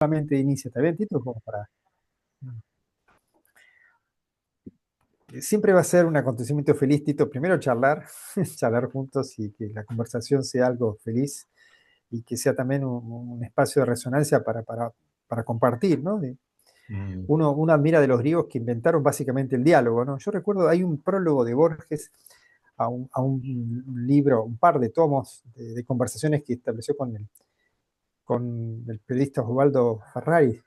Solamente inicia, ¿está bien, Tito? Como para... Siempre va a ser un acontecimiento feliz, Tito. Primero charlar, charlar juntos y que la conversación sea algo feliz y que sea también un espacio de resonancia para compartir, ¿no? Mm. Uno admira de los griegos que inventaron básicamente el diálogo, ¿no? Yo recuerdo, hay un prólogo de Borges a un libro, un par de tomos de conversaciones que estableció con el periodista Osvaldo Ferrari,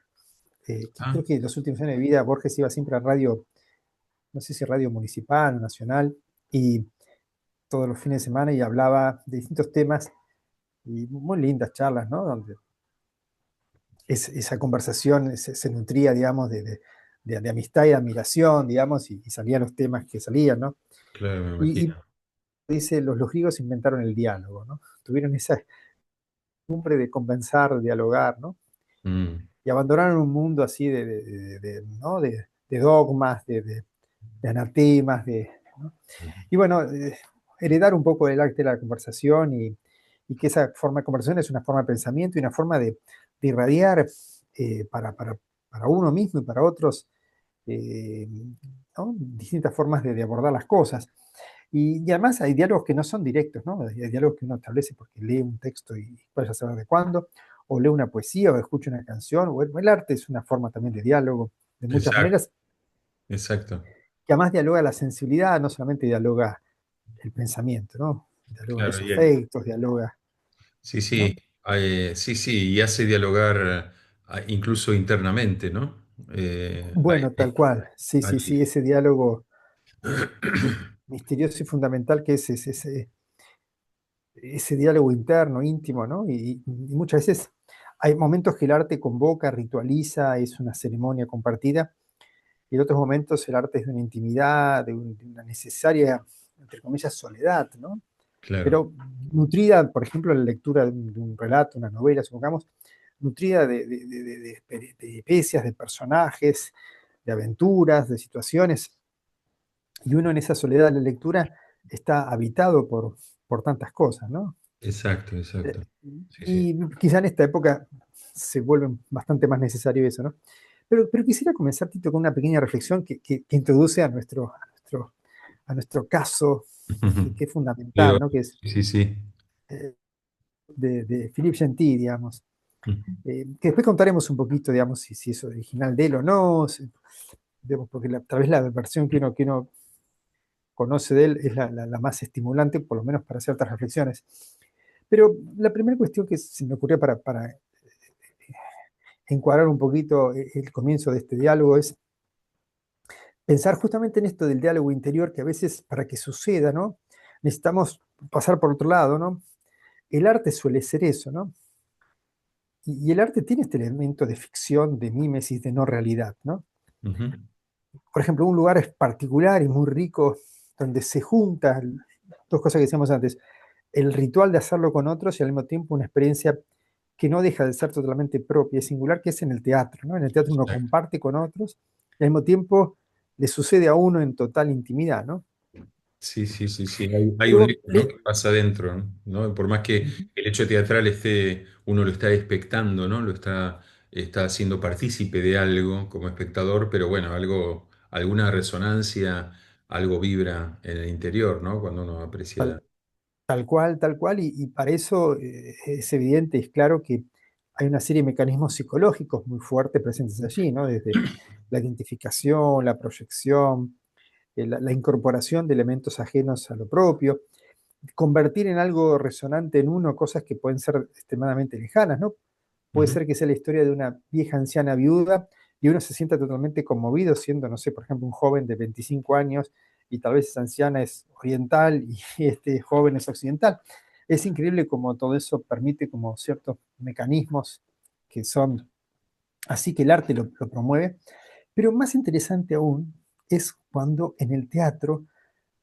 que Ah, creo que en los últimos años de vida Borges iba siempre a radio, no sé si radio municipal o nacional, y todos los fines de semana y hablaba de distintos temas y muy lindas charlas, ¿no? Donde esa conversación se nutría, digamos, de amistad y admiración, digamos, y salían los temas que salían, ¿no? claro, me Y imagino. dice, los griegos inventaron el diálogo, ¿no? Tuvieron esa cumbre de conversar, de dialogar, ¿no? Mm. Y abandonaron un mundo así ¿no? de dogmas, de anatemas, ¿no? Y bueno, heredar un poco del arte de la conversación y que esa forma de conversación es una forma de pensamiento y una forma de irradiar para uno mismo y para otros, eh, ¿no? Distintas formas de abordar las cosas. Y además hay diálogos que no son directos, ¿no? Hay diálogos que uno establece porque lee un texto y puede saber de cuándo, o lee una poesía, o escucha una canción, o el arte es una forma también de diálogo, de muchas Exacto, maneras, exacto. que además dialoga la sensibilidad, no solamente dialoga el pensamiento, ¿no? Dialoga Claro, los afectos, dialoga, sí, sí, ¿no? sí, sí, y hace dialogar incluso internamente, ¿no? Bueno, tal cual, sí, sí, Hay- sí, ese diálogo misterioso y fundamental que es ese diálogo interno, íntimo, ¿no? Y muchas veces hay momentos que el arte convoca, ritualiza, es una ceremonia compartida, y en otros momentos el arte es de una intimidad, de una necesaria, entre comillas, soledad, ¿no? claro, Pero nutrida, por ejemplo, la lectura de un relato, una novela, supongamos, nutrida de peripecias, de personajes, de aventuras, de situaciones, y uno en esa soledad de la lectura está habitado por tantas cosas, ¿no? exacto, Eh, exacto. Sí, sí. Y quizá en esta época se vuelve bastante más necesario eso, ¿no? Pero quisiera comenzar, Tito, con una pequeña reflexión que introduce a nuestro caso, que es fundamental, Digo, ¿no? Que es sí, sí, sí. eh, de Philippe Gentil, digamos. Que después contaremos un poquito, digamos, si es original de él o no, digamos, porque tal vez la versión que uno conoce de él es la más estimulante, por lo menos para ciertas reflexiones. Pero la primera cuestión que se me ocurrió para encuadrar un poquito el comienzo de este diálogo es pensar justamente en esto del diálogo interior, que a veces para que suceda, ¿no? Necesitamos pasar por otro lado, ¿no? El arte suele ser eso, ¿no? Y el arte tiene este elemento de ficción, de mímesis, de no realidad, ¿no? Ujú. Por ejemplo, un lugar es particular y muy rico donde se juntan dos cosas que decíamos antes, el ritual de hacerlo con otros y al mismo tiempo una experiencia que no deja de ser totalmente propia y singular, que es en el teatro, ¿no? En el teatro uno Exacto. comparte con otros y al mismo tiempo le sucede a uno en total intimidad, ¿no? Sí, sí, sí, sí. Hay un Luego, hecho, ¿no? Que pasa adentro, ¿no? Por más que el hecho teatral esté, uno lo está expectando, ¿no? Está haciendo partícipe de algo como espectador, pero bueno, algo, alguna resonancia, algo vibra en el interior, ¿no? Cuando uno aprecia. tal cual, y para eso es evidente, es claro que hay una serie de mecanismos psicológicos muy fuertes presentes allí, ¿no? Desde la identificación, la proyección, la incorporación de elementos ajenos a lo propio, convertir en algo resonante en uno cosas que pueden ser extremadamente lejanas, ¿no? Puede Ujú. ser que sea la historia de una vieja anciana viuda y uno se sienta totalmente conmovido siendo, no sé, por ejemplo, un joven de 25 años y tal vez esa anciana es oriental y este joven es occidental. Es increíble cómo todo eso permite como ciertos mecanismos que son así que el arte lo promueve, pero más interesante aún es cuando en el teatro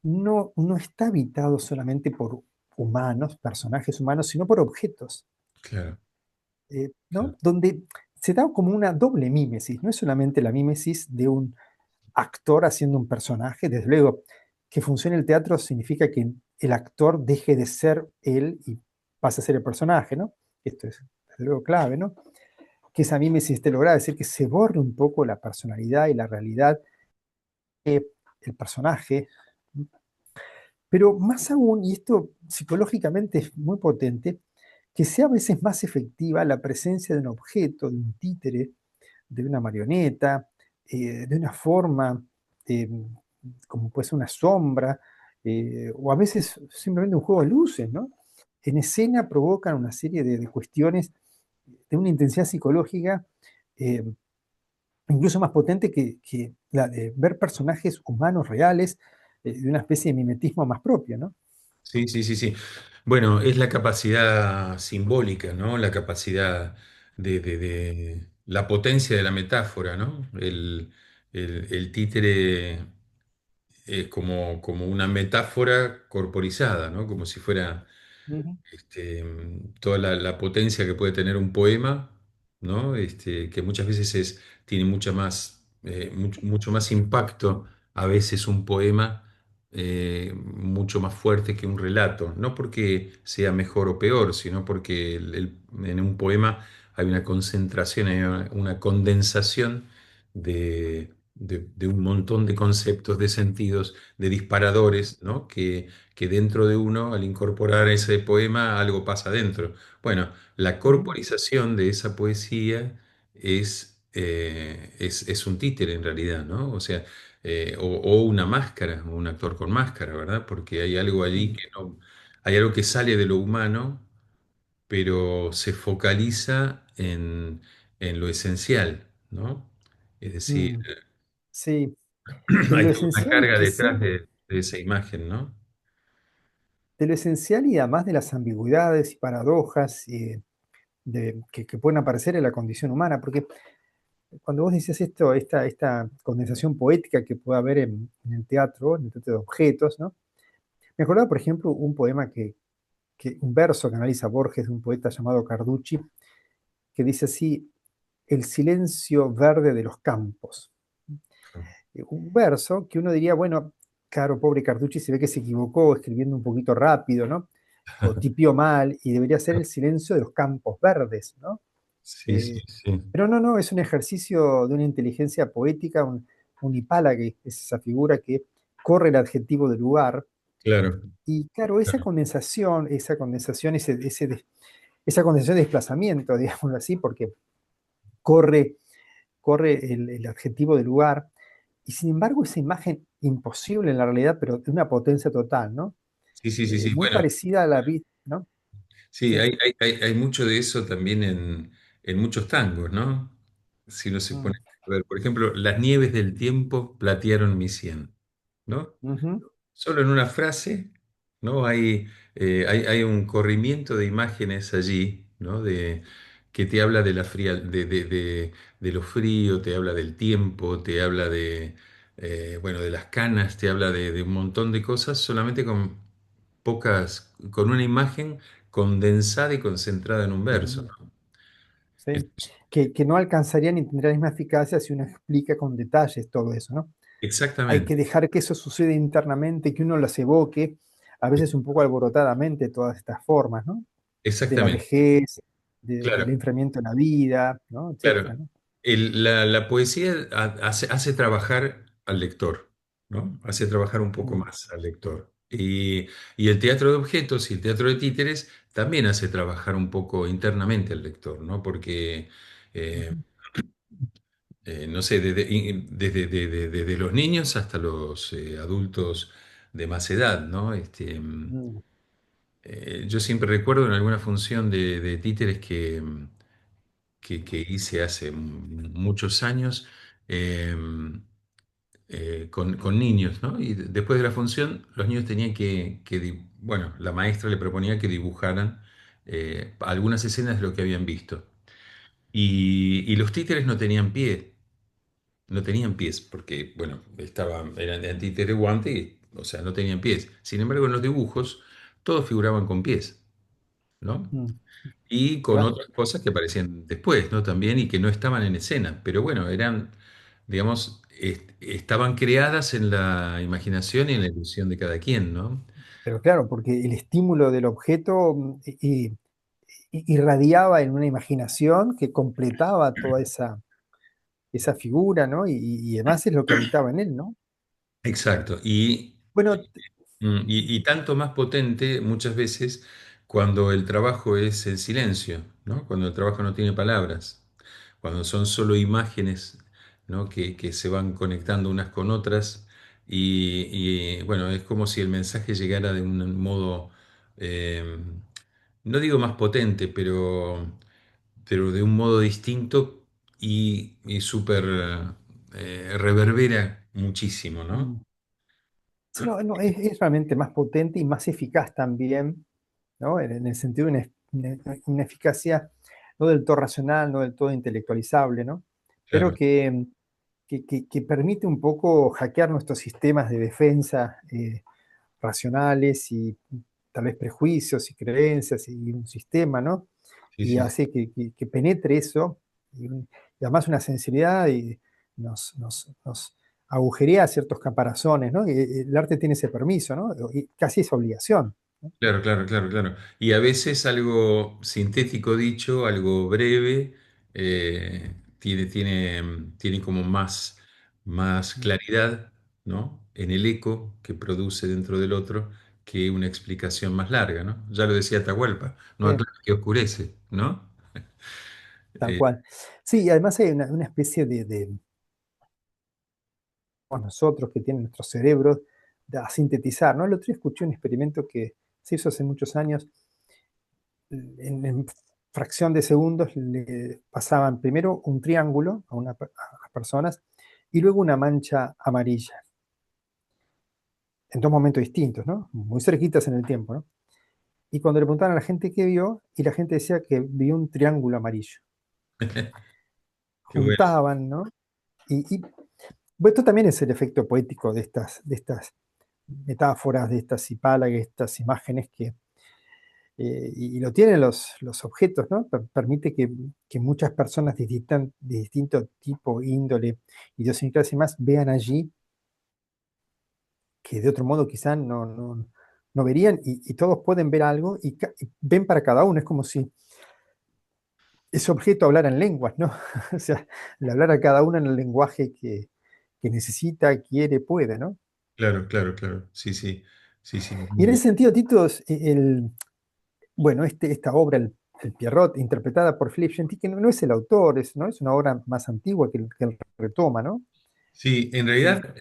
no está habitado solamente por humanos, personajes humanos, sino por objetos, Claro, claro. ¿no? Donde se da como una doble mímesis, no es solamente la mímesis de un actor haciendo un personaje, desde luego que funcione el teatro significa que el actor deje de ser él y pase a ser el personaje, ¿no? Esto es desde luego clave, ¿no? que esa mímesis esté lograda, es decir, que se borre un poco la personalidad y la realidad del personaje. Pero más aún, y esto psicológicamente es muy potente, que sea a veces más efectiva la presencia de un objeto, de un títere, de una marioneta, de una forma, eh, como puede ser una sombra, o a veces simplemente un juego de luces, ¿no? En escena provocan una serie de cuestiones de una intensidad psicológica eh, incluso más potente que la de ver personajes humanos reales, de una especie de mimetismo más propio, ¿no? Sí, sí, sí, sí. Bueno, es la capacidad simbólica, ¿no? La capacidad la potencia de la metáfora, ¿no? El títere es como una metáfora corporizada, ¿no? Como si fuera Ujú, toda la potencia que puede tener un poema, ¿no? Que muchas veces tiene mucho más impacto, a veces un poema mucho más fuerte que un relato, no porque sea mejor o peor, sino porque en un poema hay una concentración, hay una condensación de un montón de conceptos, de sentidos, de disparadores, ¿no? Que dentro de uno, al incorporar ese poema, algo pasa dentro. Bueno, la ujú, corporización de esa poesía es un títere en realidad, ¿no? O sea, o una máscara, o un actor con máscara, ¿verdad? Porque hay algo allí mm, que no, hay algo que sale de lo humano, pero se focaliza en lo esencial, ¿no? Es decir, mm. Sí, hay lo toda una esencial carga detrás quizá, de esa imagen, ¿no? de lo esencial y además de las ambigüedades y paradojas que pueden aparecer en la condición humana, porque cuando vos dices esto, esta condensación poética que puede haber en el teatro, en el teatro de objetos, ¿no? Me acordaba, por ejemplo, un poema un verso que analiza Borges de un poeta llamado Carducci, que dice así, el silencio verde de los campos. Un verso que uno diría, bueno, claro, pobre Carducci se ve que se equivocó escribiendo un poquito rápido, ¿no? O tipió mal, y debería ser el silencio de los campos verdes, ¿no? Sí, sí, Eh, sí. pero no, no, es un ejercicio de una inteligencia poética, un hipálague, es esa figura que corre el adjetivo del lugar. Claro, Y claro, claro. esa condensación de desplazamiento, digámoslo así, porque corre, corre el adjetivo del lugar, y sin embargo esa imagen imposible en la realidad, pero de una potencia total, ¿no? Sí, sí, sí, sí. Muy Bueno, parecida a la vida, ¿no? sí, Sí. hay mucho de eso también en muchos tangos, ¿no? Si uno se pone Mm, a ver, por ejemplo, las nieves del tiempo platearon mi sien, ¿no? ujú, Solo en una frase, ¿no? Hay un corrimiento de imágenes allí, ¿no? Que te habla de la fría, de lo frío, te habla del tiempo, te habla bueno, de las canas, te habla de un montón de cosas, solamente con una imagen condensada y concentrada en un verso, ujú, ¿no? sí. Es- Que no alcanzaría ni tendría la misma eficacia si uno explica con detalles todo eso, ¿no? Hay Exactamente, que dejar que eso suceda internamente, que uno las evoque, a veces un poco alborotadamente, todas estas formas, ¿no? De la exactamente, vejez, del claro. enfriamiento en la vida, ¿no? Etcétera, Claro, ¿no? la poesía hace trabajar al lector, ¿no? Hace trabajar un poco Mm, más al lector. Y el teatro de objetos y el teatro de títeres también hace trabajar un poco internamente al lector, ¿no? Porque, eh, ujú, no sé, desde los niños hasta los adultos de más edad, ¿no? mm, Yo siempre recuerdo en alguna función de títeres que hice hace muchos años eh, con niños, ¿no? Y después de la función, los niños tenían bueno, la maestra le proponía que dibujaran algunas escenas de lo que habían visto. Y los títeres no tenían pie, no tenían pies, porque, bueno, eran de títere guante, o sea, no tenían pies. Sin embargo, en los dibujos, todos figuraban con pies, ¿no? mm, Y con claro. otras cosas que aparecían después, ¿no? También y que no estaban en escena, pero bueno, digamos, estaban creadas en la imaginación y en la ilusión de cada quien, ¿no? Pero claro, porque el estímulo del objeto irradiaba en una imaginación que completaba toda esa figura, ¿no? Y además es lo que habitaba en él, ¿no? Exacto. Bueno, Y tanto más potente muchas veces cuando el trabajo es en silencio, ¿no? Cuando el trabajo no tiene palabras, cuando son solo imágenes, ¿no? Que se van conectando unas con otras bueno, es como si el mensaje llegara de un modo, eh, no digo más potente, pero de un modo distinto y súper reverbera muchísimo, ¿no? mm, sí, no, no, es realmente más potente y más eficaz también, ¿no? En el sentido de una eficacia no del todo racional, no del todo intelectualizable, ¿no? Pero Claro, que permite un poco hackear nuestros sistemas de defensa racionales y tal vez prejuicios y creencias y un sistema, ¿no? sí, Y sí. hace que penetre eso, y además una sensibilidad y nos agujerea ciertos caparazones, ¿no? Y el arte tiene ese permiso, ¿no? Y casi esa obligación, ¿no? Claro, claro, claro, claro. Y a veces algo sintético dicho, algo breve, tiene como más claridad, ¿no? En el eco que produce dentro del otro que una explicación más larga, ¿no? Ya lo decía Atahualpa, no Sí, aclara que oscurece, ¿no? tal Eh, cual. Sí, y además hay una especie bueno, nosotros que tienen nuestros cerebros a sintetizar, ¿no? El otro día escuché un experimento que se hizo hace muchos años. En fracción de segundos le pasaban primero un triángulo a las personas y luego una mancha amarilla, en dos momentos distintos, ¿no? Muy cerquitas en el tiempo, ¿no? Y cuando le preguntaban a la gente qué vio, y la gente decía que vio un triángulo amarillo. qué bueno. Juntaban, ¿no? Y bueno, esto también es el efecto poético de estas metáforas, de estas hipálagas, de estas imágenes y lo tienen los objetos, ¿no? Permite que muchas personas de distinto tipo, índole, idiosincrasia y más vean allí que de otro modo quizás no verían y todos pueden ver algo y ven para cada uno. Es como si ese objeto hablara en lenguas, ¿no? O sea, le hablara a cada uno en el lenguaje que necesita, quiere, puede, ¿no? Claro, claro, claro. Sí, sí, sí, sí, Y en muy, ese sentido, Tito, bueno, esta obra, el Pierrot, interpretada por Philippe Gentil, que no es el autor, ¿no? Es una obra más antigua que él retoma, ¿no? sí, en Y, realidad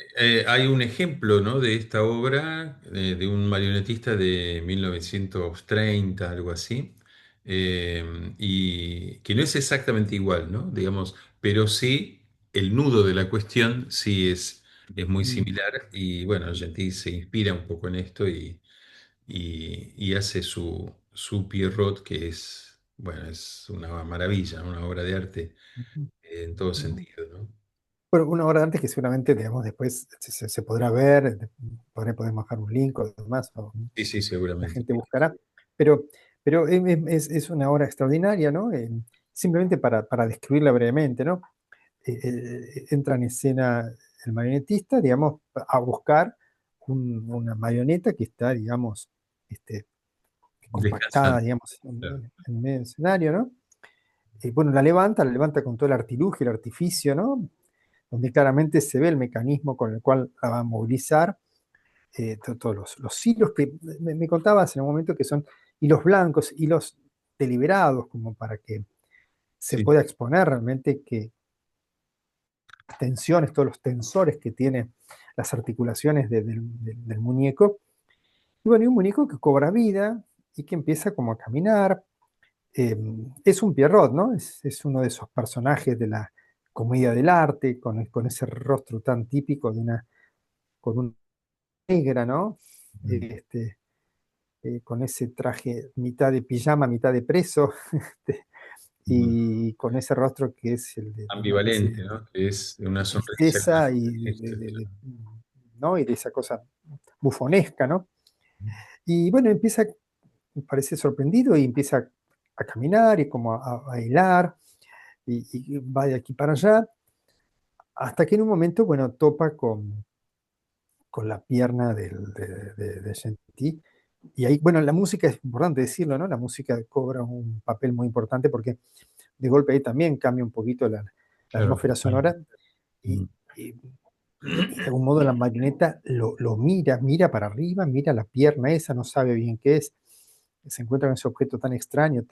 hay un ejemplo, ¿no? De esta obra de un marionetista de 1930, algo así, y que no es exactamente igual, ¿no? Digamos, pero sí el nudo de la cuestión sí es muy mm, similar y bueno, Gentil se inspira un poco en esto y hace su Pierrot, que es, bueno, es una maravilla, una obra de arte ujú, en todo ujú. sentido, ¿no? Bueno, una hora antes que seguramente, digamos, después se podrá ver, podemos bajar un link o demás, o Sí, sí, la seguramente. gente buscará, pero, pero es una obra extraordinaria, ¿no? Simplemente para describirla brevemente, ¿no? Entra en escena el marionetista, digamos, a buscar una marioneta que está, digamos, este, compactada, Descansando. digamos, Claro. en medio del escenario, ¿no? Bueno, la levanta con todo el artilugio, el artificio, ¿no? Donde claramente se ve el mecanismo con el cual la va a movilizar, todos los hilos que me contabas en un momento que son hilos blancos, hilos deliberados, como para que se Sí, pueda exponer realmente que tensiones, todos los tensores que tiene las articulaciones del muñeco. Y bueno, y un muñeco que cobra vida y que empieza como a caminar. Es un Pierrot, ¿no? Es uno de esos personajes de la comedia del arte, con ese rostro tan típico con una negra, ¿no? Este, con ese traje mitad de pijama, mitad de preso, este, mm, y con ese rostro que es el de una especie ambivalente, ¿no? Que es una de sonrisa. Y tristeza esto, ¿no? Y de esa cosa bufonesca, ¿no? Y bueno, parece sorprendido y empieza a caminar y como a bailar y va de aquí para allá, hasta que en un momento, bueno, topa con la pierna de Gentil Y ahí, bueno, la música es importante decirlo, ¿no? La música cobra un papel muy importante porque de golpe ahí también cambia un poquito la Claro. atmósfera sonora y, Mm. y- y de algún modo la marioneta lo mira, mira para arriba, mira la pierna esa, no sabe bien qué es, se encuentra con ese objeto tan extraño,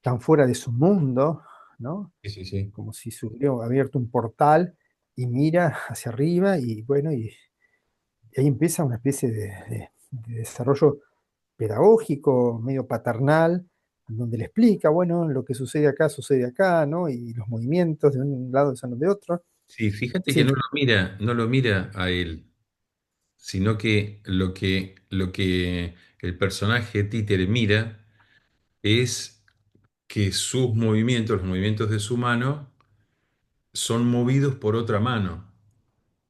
tan fuera de su mundo, ¿no? Sí, sí, sí. Como si se hubiera abierto un portal y mira hacia arriba y bueno, y ahí empieza una especie de desarrollo pedagógico, medio paternal, donde le explica, bueno, lo que sucede acá, ¿no? Y los movimientos de un lado son los de otro. Sí, fíjate que Sí. no lo mira a él, sino que lo que el personaje títere mira es que sus movimientos, los movimientos de su mano, son movidos por otra mano,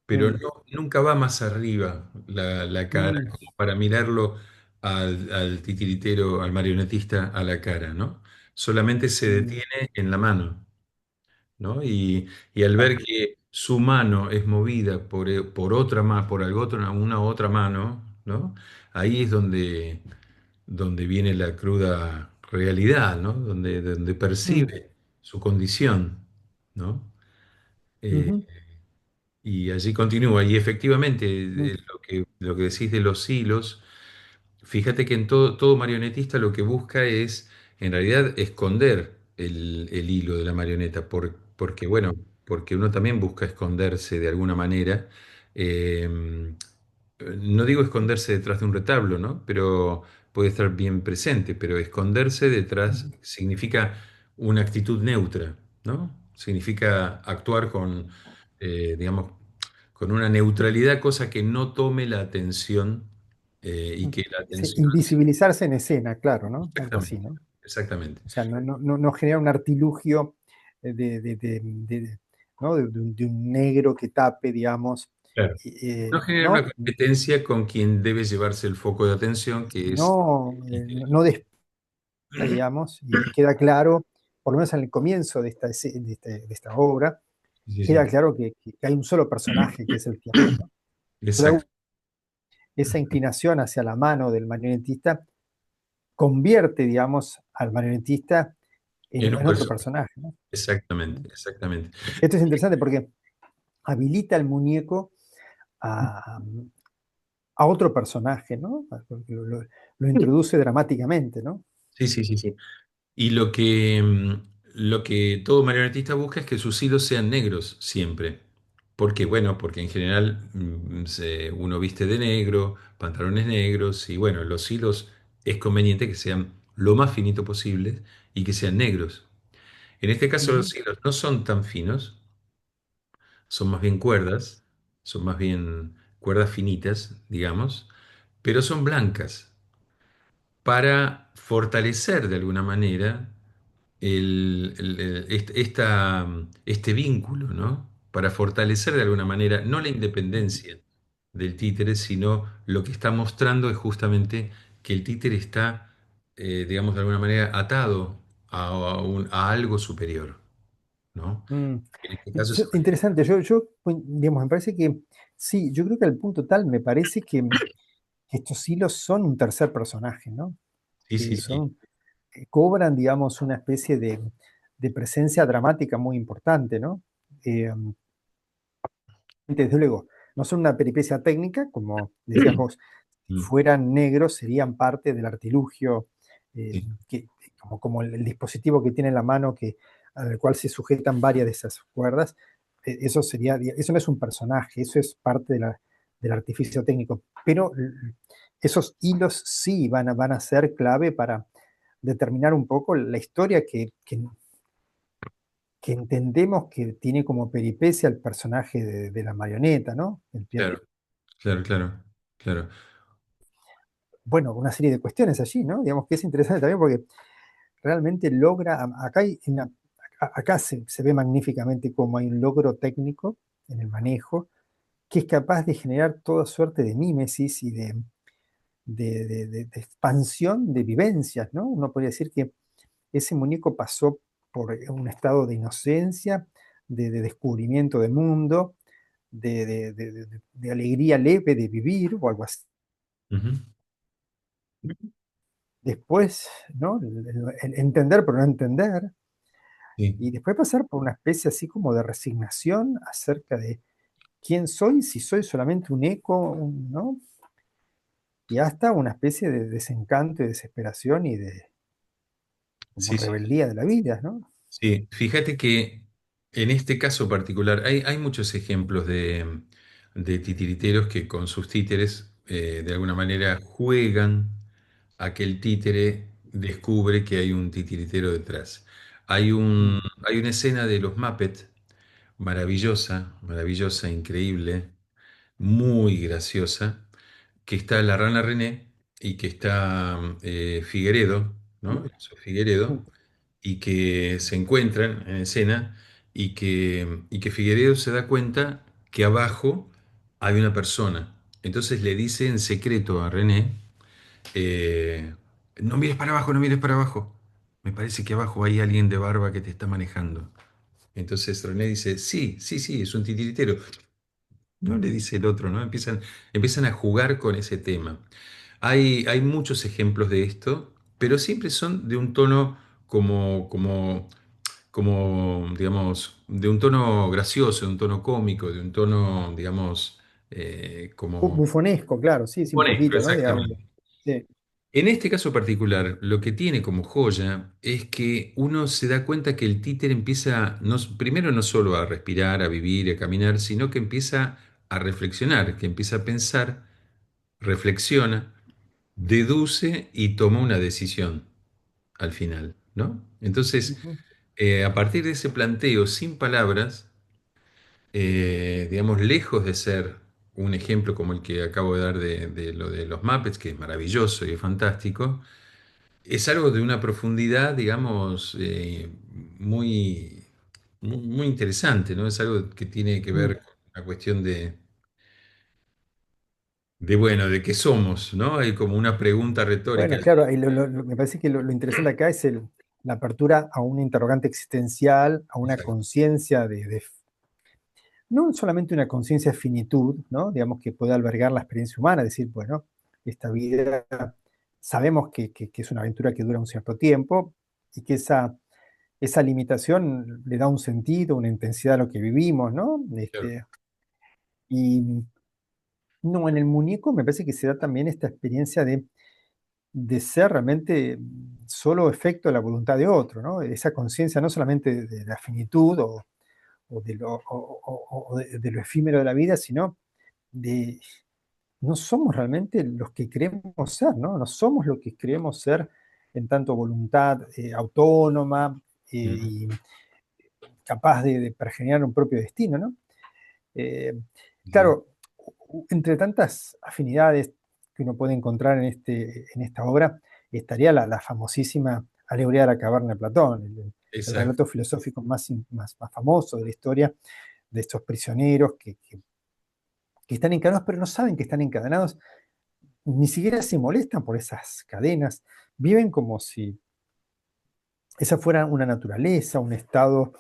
pero Mm, no, nunca va más arriba la cara, mm, como para mirarlo al titiritero, al marionetista a la cara, ¿no? Solamente se mm, detiene en la mano, ¿no? Y al ver claro. que su mano es movida por otra más, por algo una otra mano, ¿no? Ahí es donde viene la cruda realidad, ¿no? Donde Mm, percibe su condición, ¿no? Eh, ujú, y allí continúa. Y efectivamente, mm, lo que decís de los hilos. Fíjate que en todo marionetista lo que busca es, en realidad, esconder el hilo de la marioneta, porque, bueno, porque uno también busca esconderse de alguna manera. Eh, no digo esconderse detrás de un retablo, ¿no? Pero puede estar bien presente, pero esconderse detrás ujú, significa una actitud neutra, ¿no? Significa actuar digamos, con una neutralidad, cosa que no tome la atención y mm. que la Sí, atención... invisibilizarse en escena, claro, ¿no? Algo así, Exactamente, ¿no? exactamente. O sea, no genera un artilugio ¿no? De un negro que tape, digamos, Claro. No genera una ¿no? competencia con quien debe llevarse el foco de atención, que es... No digamos, y queda claro, por lo menos en el comienzo de esta obra, Sí, queda sí. claro que hay un solo personaje, que es el teatro, ¿no? Exacto. Pero esa inclinación hacia la mano del marionetista convierte, digamos, al marionetista En un en otro personaje. personaje, ¿no? Exactamente, exactamente. Esto es interesante porque habilita al muñeco a, a otro personaje, ¿no? Lo introduce dramáticamente, ¿no? Sí, sí, sí, sí. Y lo que todo marionetista busca es que sus hilos sean negros siempre. ¿Por qué? Bueno, porque en general uno viste de negro, pantalones negros, y bueno, los hilos es conveniente que sean lo más finito posible y que sean negros. En este caso Ujú, los hilos no son tan finos, son más bien cuerdas, son más bien cuerdas finitas, digamos, pero son blancas para fortalecer de alguna manera este vínculo, ¿no? Para fortalecer de alguna manera no la ujú, independencia del títere, sino lo que está mostrando es justamente que el títere está, digamos, de alguna manera atado a algo superior, ¿no? mm. En este caso es... Interesante, digamos, me parece que sí, yo creo que al punto tal me parece que estos hilos son un tercer personaje, ¿no? Sí, sí, sí. Que cobran, digamos, una especie de presencia dramática muy importante, ¿no? Eh, Desde luego, no son una peripecia técnica, como decías vos, si Mm, fueran negros serían parte del artilugio, eh, sí, como el dispositivo que tiene en la mano al cual se sujetan varias de esas cuerdas. Eso no es un personaje, eso es parte del artificio técnico. Pero esos hilos sí van a ser clave para determinar un poco la historia que entendemos que tiene como peripecia el personaje de la marioneta, ¿no? El claro, claro, claro, claro. bueno, una serie de cuestiones allí, ¿no? Digamos que es interesante también porque realmente logra, acá se ve magníficamente cómo hay un logro técnico en el manejo que es capaz de generar toda suerte de mímesis y de expansión de vivencias, ¿no? Uno podría decir que ese muñeco pasó por un estado de inocencia, de descubrimiento de mundo, de alegría leve de vivir o algo así. Ujú. después, ¿no? El entender pero no entender, Sí, y después pasar por una especie así como de resignación acerca de quién soy, si soy solamente un eco, ¿no? Y hasta una especie de desencanto y desesperación y de como sí, sí. rebeldía de la vida, ¿no? Sí, fíjate que en este caso particular hay muchos ejemplos de titiriteros que con sus títeres de alguna manera juegan a que el títere descubre que hay un titiritero detrás. Mm, Hay una escena de los Muppets maravillosa, maravillosa, increíble, muy graciosa, que está la rana René y que está Figueredo, ¿no? Enzo mm, Figueredo, y que se encuentran en escena y que Figueredo se da cuenta que abajo hay una persona. Entonces le dice en secreto a René, eh, no mires para abajo, no mires para abajo. Me parece que abajo hay alguien de barba que te está manejando. Entonces René dice, sí, sí, sí, es un titiritero. No le dice el otro, ¿no? Empiezan a jugar con ese tema. Hay muchos ejemplos de esto, pero siempre son de un tono como, digamos, de un tono gracioso, de un tono cómico, de un tono, digamos, como... bufonesco, claro, sí, sí, un Honesto, poquito, ¿no? Digamos, exactamente. sí. En este caso particular, lo que tiene como joya es que uno se da cuenta que el títere empieza, primero no solo a respirar, a vivir, a caminar, sino que empieza a reflexionar, que empieza a pensar, reflexiona, deduce y toma una decisión al final, ¿no? Entonces, Ujú, a partir de ese planteo sin palabras, digamos, lejos de ser un ejemplo como el que acabo de dar de lo de los Muppets, que es maravilloso y es fantástico, es algo de una profundidad, digamos, muy interesante, ¿no? Es algo que tiene que mm. ver con una cuestión bueno, de qué somos, ¿no? Hay como una pregunta retórica. Bueno, claro, y me parece que lo interesante acá es la apertura a un interrogante existencial, a una Exacto, conciencia no solamente una conciencia de finitud, ¿no? Digamos que puede albergar la experiencia humana, decir, bueno, esta vida sabemos que es una aventura que dura un cierto tiempo y que esa limitación le da un sentido, una intensidad a lo que vivimos, ¿no? claro. Y no, en el muñeco me parece que se da también esta experiencia de ser realmente solo efecto de la voluntad de otro, ¿no? Esa conciencia no solamente de la finitud o de lo efímero de la vida, sino de no somos realmente los que creemos ser, ¿no? No somos lo que creemos ser en tanto voluntad autónoma Mm, y capaz de pergeñar un propio destino, ¿no? Eh, sí, claro, entre tantas afinidades que uno puede encontrar en esta obra, estaría la famosísima Alegoría de la caverna de Platón, el exacto, relato filosófico más famoso de la historia de estos prisioneros que están encadenados, pero no saben que están encadenados, ni siquiera se molestan por esas cadenas, viven como si esa fuera una naturaleza, un estado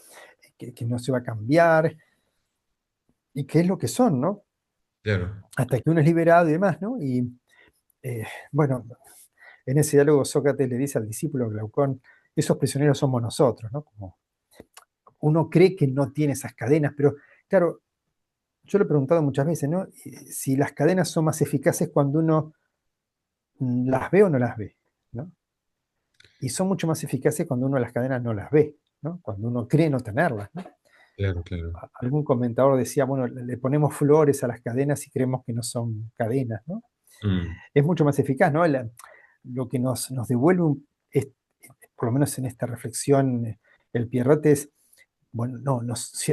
que no se va a cambiar, y que es lo que son, ¿no? claro, Hasta que uno es liberado y demás, ¿no? Y bueno, en ese diálogo Sócrates le dice al discípulo Glaucón, esos prisioneros somos nosotros, ¿no? Como uno cree que no tiene esas cadenas, pero claro, yo lo he preguntado muchas veces, ¿no? Si las cadenas son más eficaces cuando uno las ve o no las ve, ¿no? Y son mucho más eficaces cuando uno las cadenas no las ve, ¿no? Cuando uno cree no tenerlas, ¿no? claro, claro. Algún comentador decía, bueno, le ponemos flores a las cadenas y creemos que no son cadenas, ¿no? Mm, Es mucho más eficaz, ¿no? Lo que nos devuelve, por lo menos en esta reflexión, el Pierrot es, bueno, no,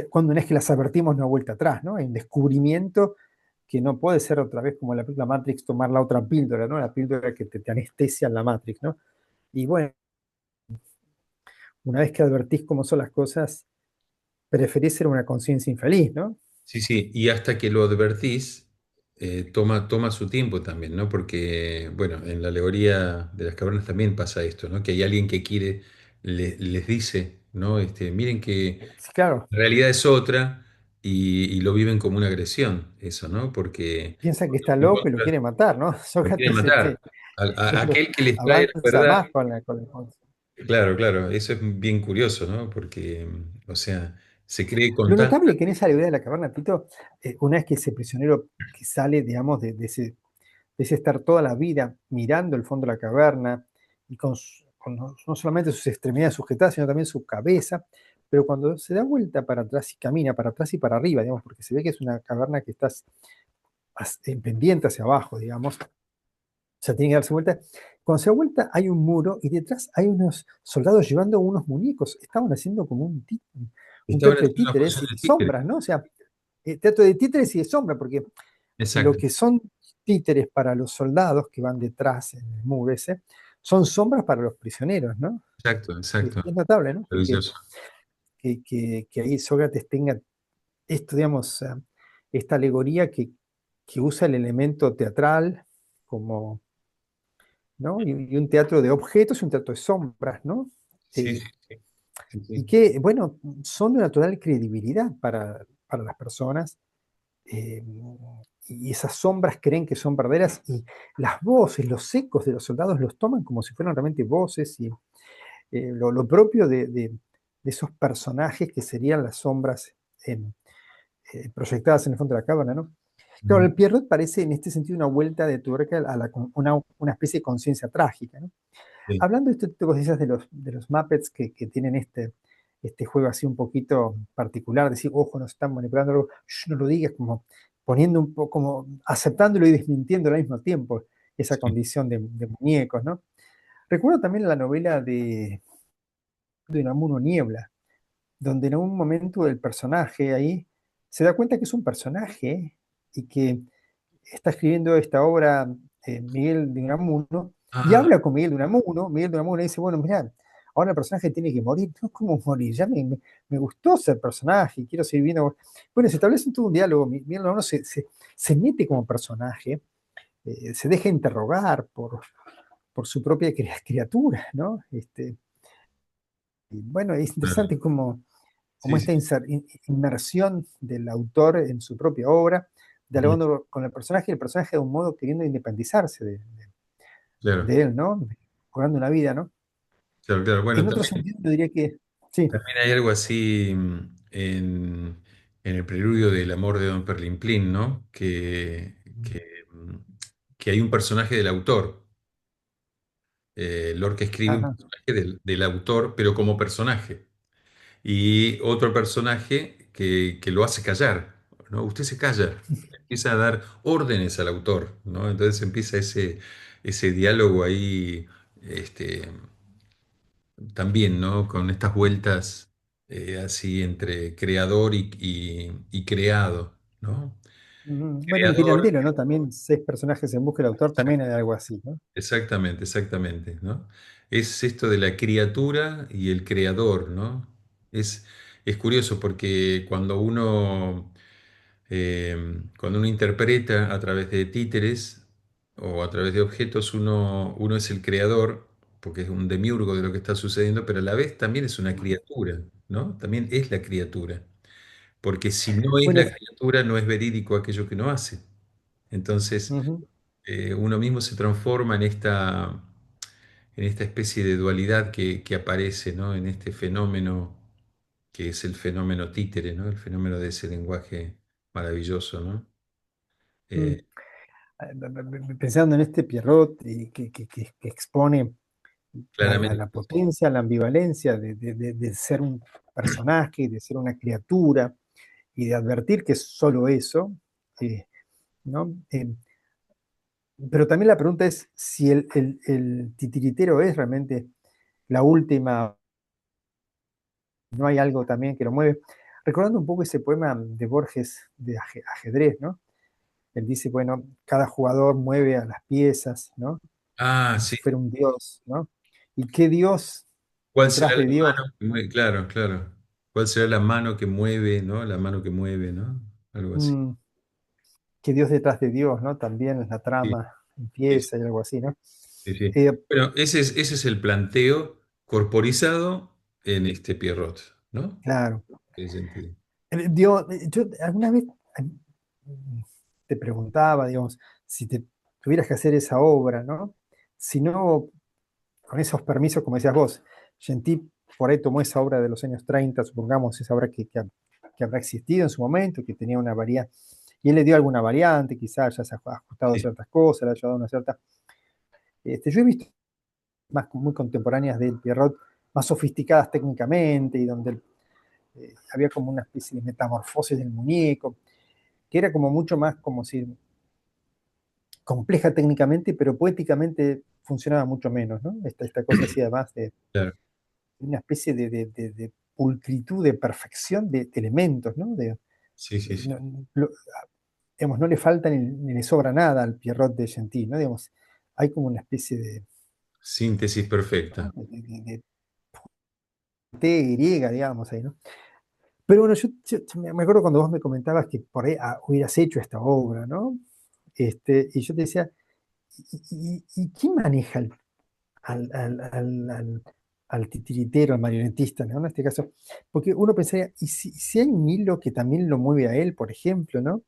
cuando una vez que las advertimos no hay vuelta atrás, ¿no? Hay un descubrimiento que no puede ser otra vez como la película Matrix, tomar la otra píldora, ¿no? La píldora que te anestesia en la Matrix, ¿no? Y bueno, una vez que advertís cómo son las cosas, preferís ser una conciencia infeliz, ¿no? sí, sí, y hasta que lo advertís, toma su tiempo también, ¿no? Porque, bueno, en la alegoría de las cavernas también pasa esto, ¿no? Que hay alguien que quiere, les dice, ¿no? Miren que Sí, claro, la realidad es otra y lo viven como una agresión, eso, ¿no? Porque piensa que cuando está loco y lo quiere matar, ¿no? lo quieren Sócrates, matar. Pero aquel que les trae la avanza verdad. más con Claro, claro, eso es bien curioso, ¿no? Porque, o sea, se cree con Lo tanta... notable que en esa alegoría de la caverna, Tito, una vez que ese prisionero que sale, digamos, de ese estar toda la vida mirando el fondo de la caverna y con no solamente sus extremidades sujetadas, sino también su cabeza, pero cuando se da vuelta para atrás y camina para atrás y para arriba, digamos, porque se ve que es una caverna que está en pendiente hacia abajo, digamos, o sea, tiene que darse vuelta. Cuando se da vuelta hay un muro y detrás hay unos soldados llevando unos muñecos. Estaban haciendo como un Estaban teatro de haciendo una títeres función y de de títere. sombras, ¿no? O sea, teatro de títeres y de sombra, porque lo Exacto, que son títeres para los soldados que van detrás en el muro ese, son sombras para los prisioneros, ¿no? exacto, exacto. Es notable, ¿no? Maravilloso. Que ahí Sócrates tenga esto, digamos, esta alegoría que usa el elemento teatral como, ¿no? Y un teatro de objetos y un teatro de sombras, ¿no? Sí, sí, Eh, sí, y sí. que, bueno, son de natural credibilidad para las personas. eh, y esas sombras creen que son verdaderas y las voces, los ecos de los soldados los toman como si fueran realmente voces y lo propio de esos personajes que serían las sombras en, proyectadas en el fondo de la cámara, ¿no? Claro, Ujú. el Pierrot parece en este sentido una vuelta de tuerca a una especie de conciencia trágica, ¿no? Sí, Hablando de esto que decías de los Muppets que tienen este juego así un poquito particular, decir, ojo, nos están manipulando algo, no lo digas, como poniendo un poco, como aceptándolo y desmintiendo al mismo tiempo esa sí. condición de muñecos, ¿no? Recuerdo también la novela de Unamuno Niebla, donde en un momento el personaje ahí se da cuenta que es un personaje y que está escribiendo esta obra Miguel de Unamuno y Ah, habla con Miguel de Unamuno y dice, bueno, mirá, ahora el personaje tiene que morir, no, ¿cómo morir? Ya me gustó ser personaje, quiero seguir viendo. Bueno, se establece todo un diálogo, Miguel de Unamuno se mete como personaje, se deja interrogar por su propia criatura, ¿no? Y bueno, es claro. interesante como Sí, sí, esta inmersión del autor en su propia obra, ujú, dialogando con el personaje de un modo queriendo independizarse claro, de él, ¿no? Jugando una vida, ¿no? claro, claro. Bueno, En otro también, sentido, yo diría que sí. también hay algo así en el preludio del amor de Don Perlimplín, ¿no? Que hay un personaje del autor. Lorca escribe un Ajá. personaje del autor, pero como personaje. Y otro personaje que lo hace callar, ¿no? Usted se calla, empieza a dar órdenes al autor, ¿no? Entonces empieza ese diálogo ahí, este, también, ¿no? Con estas vueltas así entre creador y creado, ¿no? Bueno, el Creador. tirantero, ¿no? También seis personajes en busca del autor, también hay algo así, ¿no? Exactamente, exactamente, ¿no? Es esto de la criatura y el creador, ¿no? Es, es curioso porque cuando uno interpreta a través de títeres o a través de objetos, uno es el creador, porque es un demiurgo de lo que está sucediendo, pero a la vez también es una criatura, ¿no? También es la criatura, porque si no es Bueno, la criatura, no es verídico aquello que uno hace. Entonces, ujú, uno mismo se transforma en esta especie de dualidad que aparece, ¿no? En este fenómeno que es el fenómeno títere, ¿no? El fenómeno de ese lenguaje maravilloso, ¿no? mm. Eh, Pensando en este Pierrot que expone claramente, la potencia, la ambivalencia de ser un personaje, de ser una criatura y de advertir que es solo eso, eh, ¿no? Pero también la pregunta es si el titiritero es realmente la última, no hay algo también que lo mueve. Recordando un poco ese poema de Borges de ajedrez, ¿no? Él dice, bueno, cada jugador mueve a las piezas, ¿no? ah, Como sí. si fuera un dios, ¿no? ¿Y qué dios ¿Cuál será detrás la de Dios? mano claro, claro. ¿Cuál será la mano que mueve, ¿no? La mano que mueve, ¿no? Algo así. Mm, ¿Qué Dios detrás de Dios, ¿no? También la Sí, trama sí, empieza y algo así, ¿no? sí, sí. Eh, Bueno, ese es el planteo corporizado en este Pierrot, ¿no? claro. Tiene sentido. Yo alguna vez eh, te preguntaba, digamos, si tuvieras que hacer esa obra, ¿no? sino con esos permisos, como decías vos, Gentí por ahí tomó esa obra de los años 30, supongamos, esa obra que habrá existido en su momento, que tenía una variante, y él le dio alguna variante, quizás ya se ha ajustado Sí, ciertas cosas, le ha ayudado una cierta... yo he visto más muy contemporáneas del Pierrot, más sofisticadas técnicamente, y donde había como una especie de metamorfosis del muñeco, que era como mucho más, como si compleja técnicamente, pero poéticamente funcionaba mucho menos, ¿no? Esta cosa así además de claro. una especie de pulcritud, de perfección de elementos, ¿no? Sí, sí, sí. Lo, digamos, no le falta ni le sobra nada al Pierrot de Gentil, ¿no? Digamos, hay como una especie de, Síntesis perfecta. ¿no? de T griega, digamos, ahí, ¿no? Pero bueno, yo me acuerdo cuando vos me comentabas que por ahí hubieras hecho esta obra, ¿no? Y yo te decía, ¿y quién maneja al, al, al, al- al titiritero, al marionetista, ¿no? En este caso, porque uno pensaría, ¿y si hay un hilo que también lo mueve a él, por ejemplo, ¿no?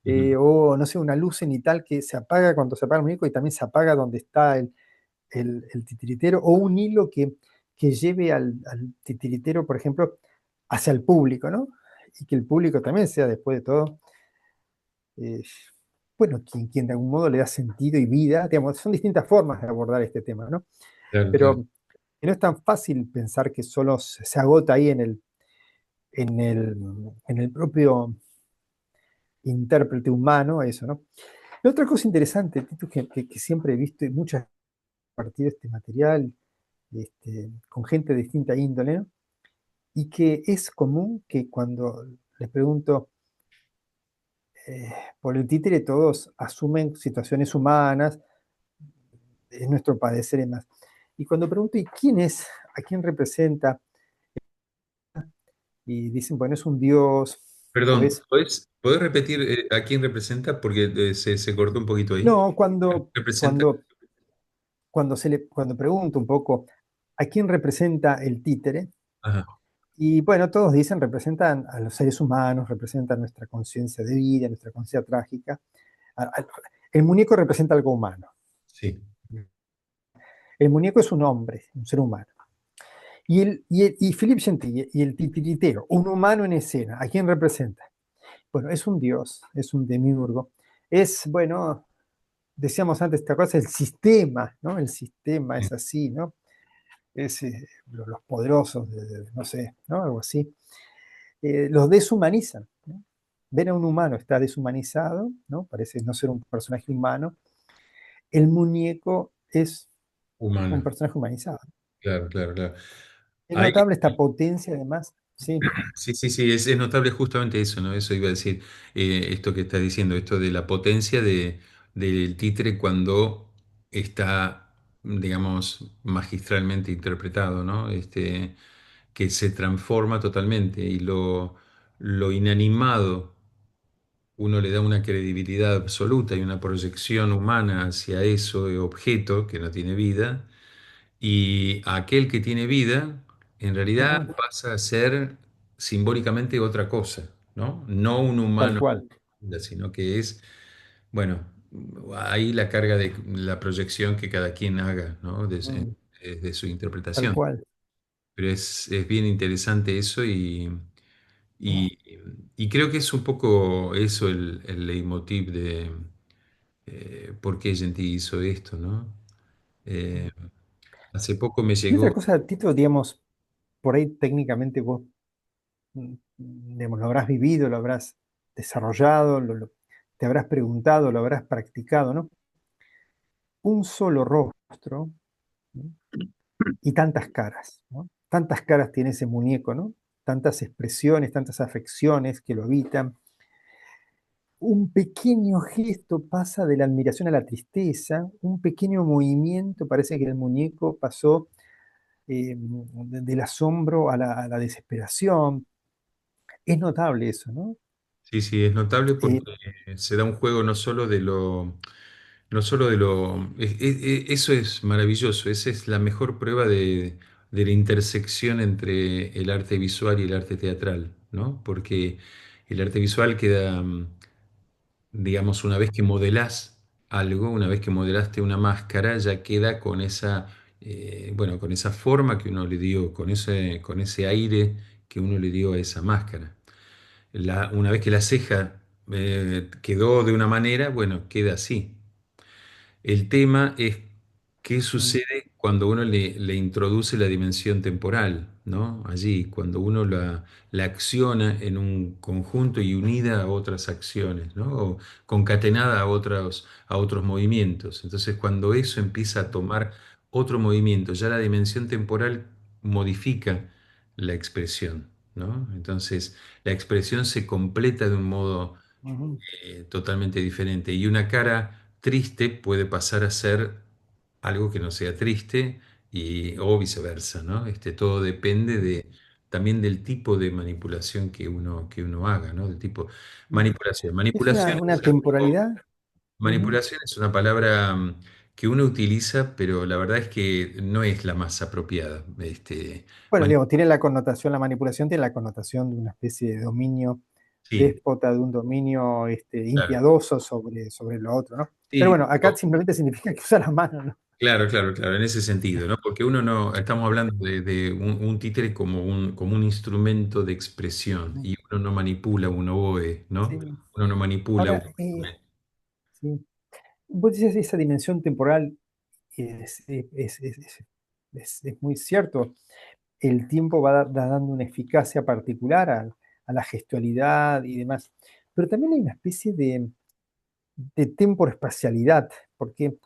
Ujú. O no sé, una luz cenital que se apaga cuando se apaga el muñeco y también se apaga donde está el titiritero, o un hilo que lleve al titiritero, por ejemplo, hacia el público, ¿no? Y que el público también sea, después de todo, eh, bueno, quien de algún modo le da sentido y vida, digamos, son distintas formas de abordar este tema, ¿no? Claro, claro. Pero no es tan fácil pensar que solo se agota ahí en el, en el propio intérprete humano, eso, ¿no? Y otra cosa interesante, Tito, que siempre he visto y muchas compartido este material con gente de distinta índole, ¿no? Y que es común que cuando les pregunto eh, por el títere, todos asumen situaciones humanas, es nuestro padecer y más. Y cuando pregunto, ¿y quién es? ¿A quién representa? Y dicen, bueno, es un dios, o Perdón, es... ¿podés repetir a quién representa? Porque se cortó un poquito ahí. No, ¿Representa? cuando pregunto un poco, ¿a quién representa el títere? Ajá, Y bueno, todos dicen, representan a los seres humanos, representan nuestra conciencia de vida, nuestra conciencia trágica. A- a- El muñeco representa algo humano. sí. El muñeco es un hombre, un ser humano. Y Philippe Gentil y el titiritero, un humano en escena, ¿a quién representa? Bueno, es un dios, es un demiurgo. Es, bueno, decíamos antes, esta cosa, el sistema, ¿no? El sistema Sí. es así, ¿no? Es los poderosos, no sé, ¿no? Algo así. Los deshumanizan, ¿no? Ven a un humano, está deshumanizado, ¿no? Parece no ser un personaje humano. El muñeco es un Humano. personaje humanizado. Claro, claro, claro. Es Ahí, notable esta potencia, además. Sí, sí, sí, sí, es notable justamente eso, ¿no? Eso iba a decir, esto que estás diciendo, esto de la potencia del títere cuando está, digamos, magistralmente interpretado, ¿no? Que se transforma totalmente y lo inanimado, uno le da una credibilidad absoluta y una proyección humana hacia eso, objeto que no tiene vida, y aquel que tiene vida, en realidad ujú, pasa a ser simbólicamente otra cosa, ¿no? No un tal humano, cual. sino que es, bueno, ahí la carga de la proyección que cada quien haga, ¿no? Mm, Desde su tal interpretación. cual. Pero es bien interesante eso Mm, y, y creo que es un poco eso el leitmotiv de por qué Gentili hizo esto, ¿no? mm. Eh, hace poco me Y otra llegó, cosa, Tito, digamos, por ahí técnicamente vos, digamos, lo habrás vivido, lo habrás desarrollado, te habrás preguntado, lo habrás practicado, ¿no? Un solo rostro, ¿no? Y tantas caras, ¿no? Tantas caras tiene ese muñeco, ¿no? Tantas expresiones, tantas afecciones que lo habitan. Un pequeño gesto pasa de la admiración a la tristeza, un pequeño movimiento, parece que el muñeco pasó del asombro a la desesperación. Es notable eso, ¿no? sí, sí, es notable Eh, porque se da un juego no solo de lo, eso es maravilloso, esa es la mejor prueba de la intersección entre el arte visual y el arte teatral, ¿no? Porque el arte visual queda, digamos, una vez que modelás algo, una vez que modelaste una máscara, ya queda con esa, bueno, con esa forma que uno le dio, con ese aire que uno le dio a esa máscara. Una vez que la ceja quedó de una manera, bueno, queda así. El tema es qué Mm, sucede cuando uno le introduce la dimensión temporal, ¿no? Allí, cuando uno la acciona en un conjunto y unida a otras acciones, ¿no? O concatenada a otros movimientos. Entonces, cuando eso empieza a tomar otro movimiento, ya la dimensión temporal modifica la expresión, ¿no? Entonces, la expresión se completa de un modo ujú, totalmente diferente. Y una cara triste puede pasar a ser algo que no sea triste o viceversa, ¿no? Todo depende también del tipo de manipulación que uno haga, ¿no? Del tipo mm. manipulación. Es una temporalidad. Ujú. Manipulación es una palabra que uno utiliza, pero la verdad es que no es la más apropiada. Bueno, Mani- digamos, tiene la connotación, la manipulación tiene la connotación de una especie de dominio sí, déspota, de un dominio claro. impiadoso sobre lo otro, ¿no? Pero Sí, bueno, acá simplemente significa que usa las manos, ¿no? claro, claro, claro, en ese sentido, ¿no? Porque uno no, estamos hablando de un títere como un instrumento de expresión Mm, y uno no manipula un oboe, ¿no? sí. Uno no manipula un Ahora, instrumento. sí. Vos decías esa dimensión temporal es muy cierto. El tiempo va dando una eficacia particular a la gestualidad y demás. Pero también hay una especie de temporoespacialidad, porque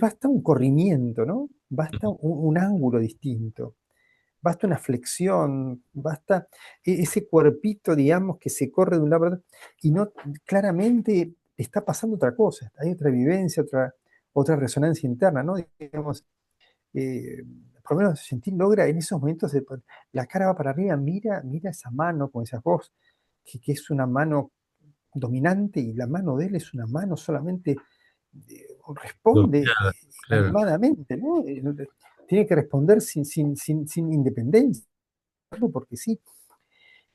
basta un corrimiento, ¿no? Basta un ángulo distinto, basta una flexión, basta ese cuerpito, digamos, que se corre de un lado para otro, y no claramente está pasando otra cosa, hay otra vivencia, otra resonancia interna, ¿no? Digamos, por lo menos Gentil logra en esos momentos, la cara va para arriba, mira esa mano, como decías vos, que es una mano dominante y la mano de él es una mano solamente, responde Dominada, claro, animadamente, ¿no? Tiene que responder sin independencia, porque sí.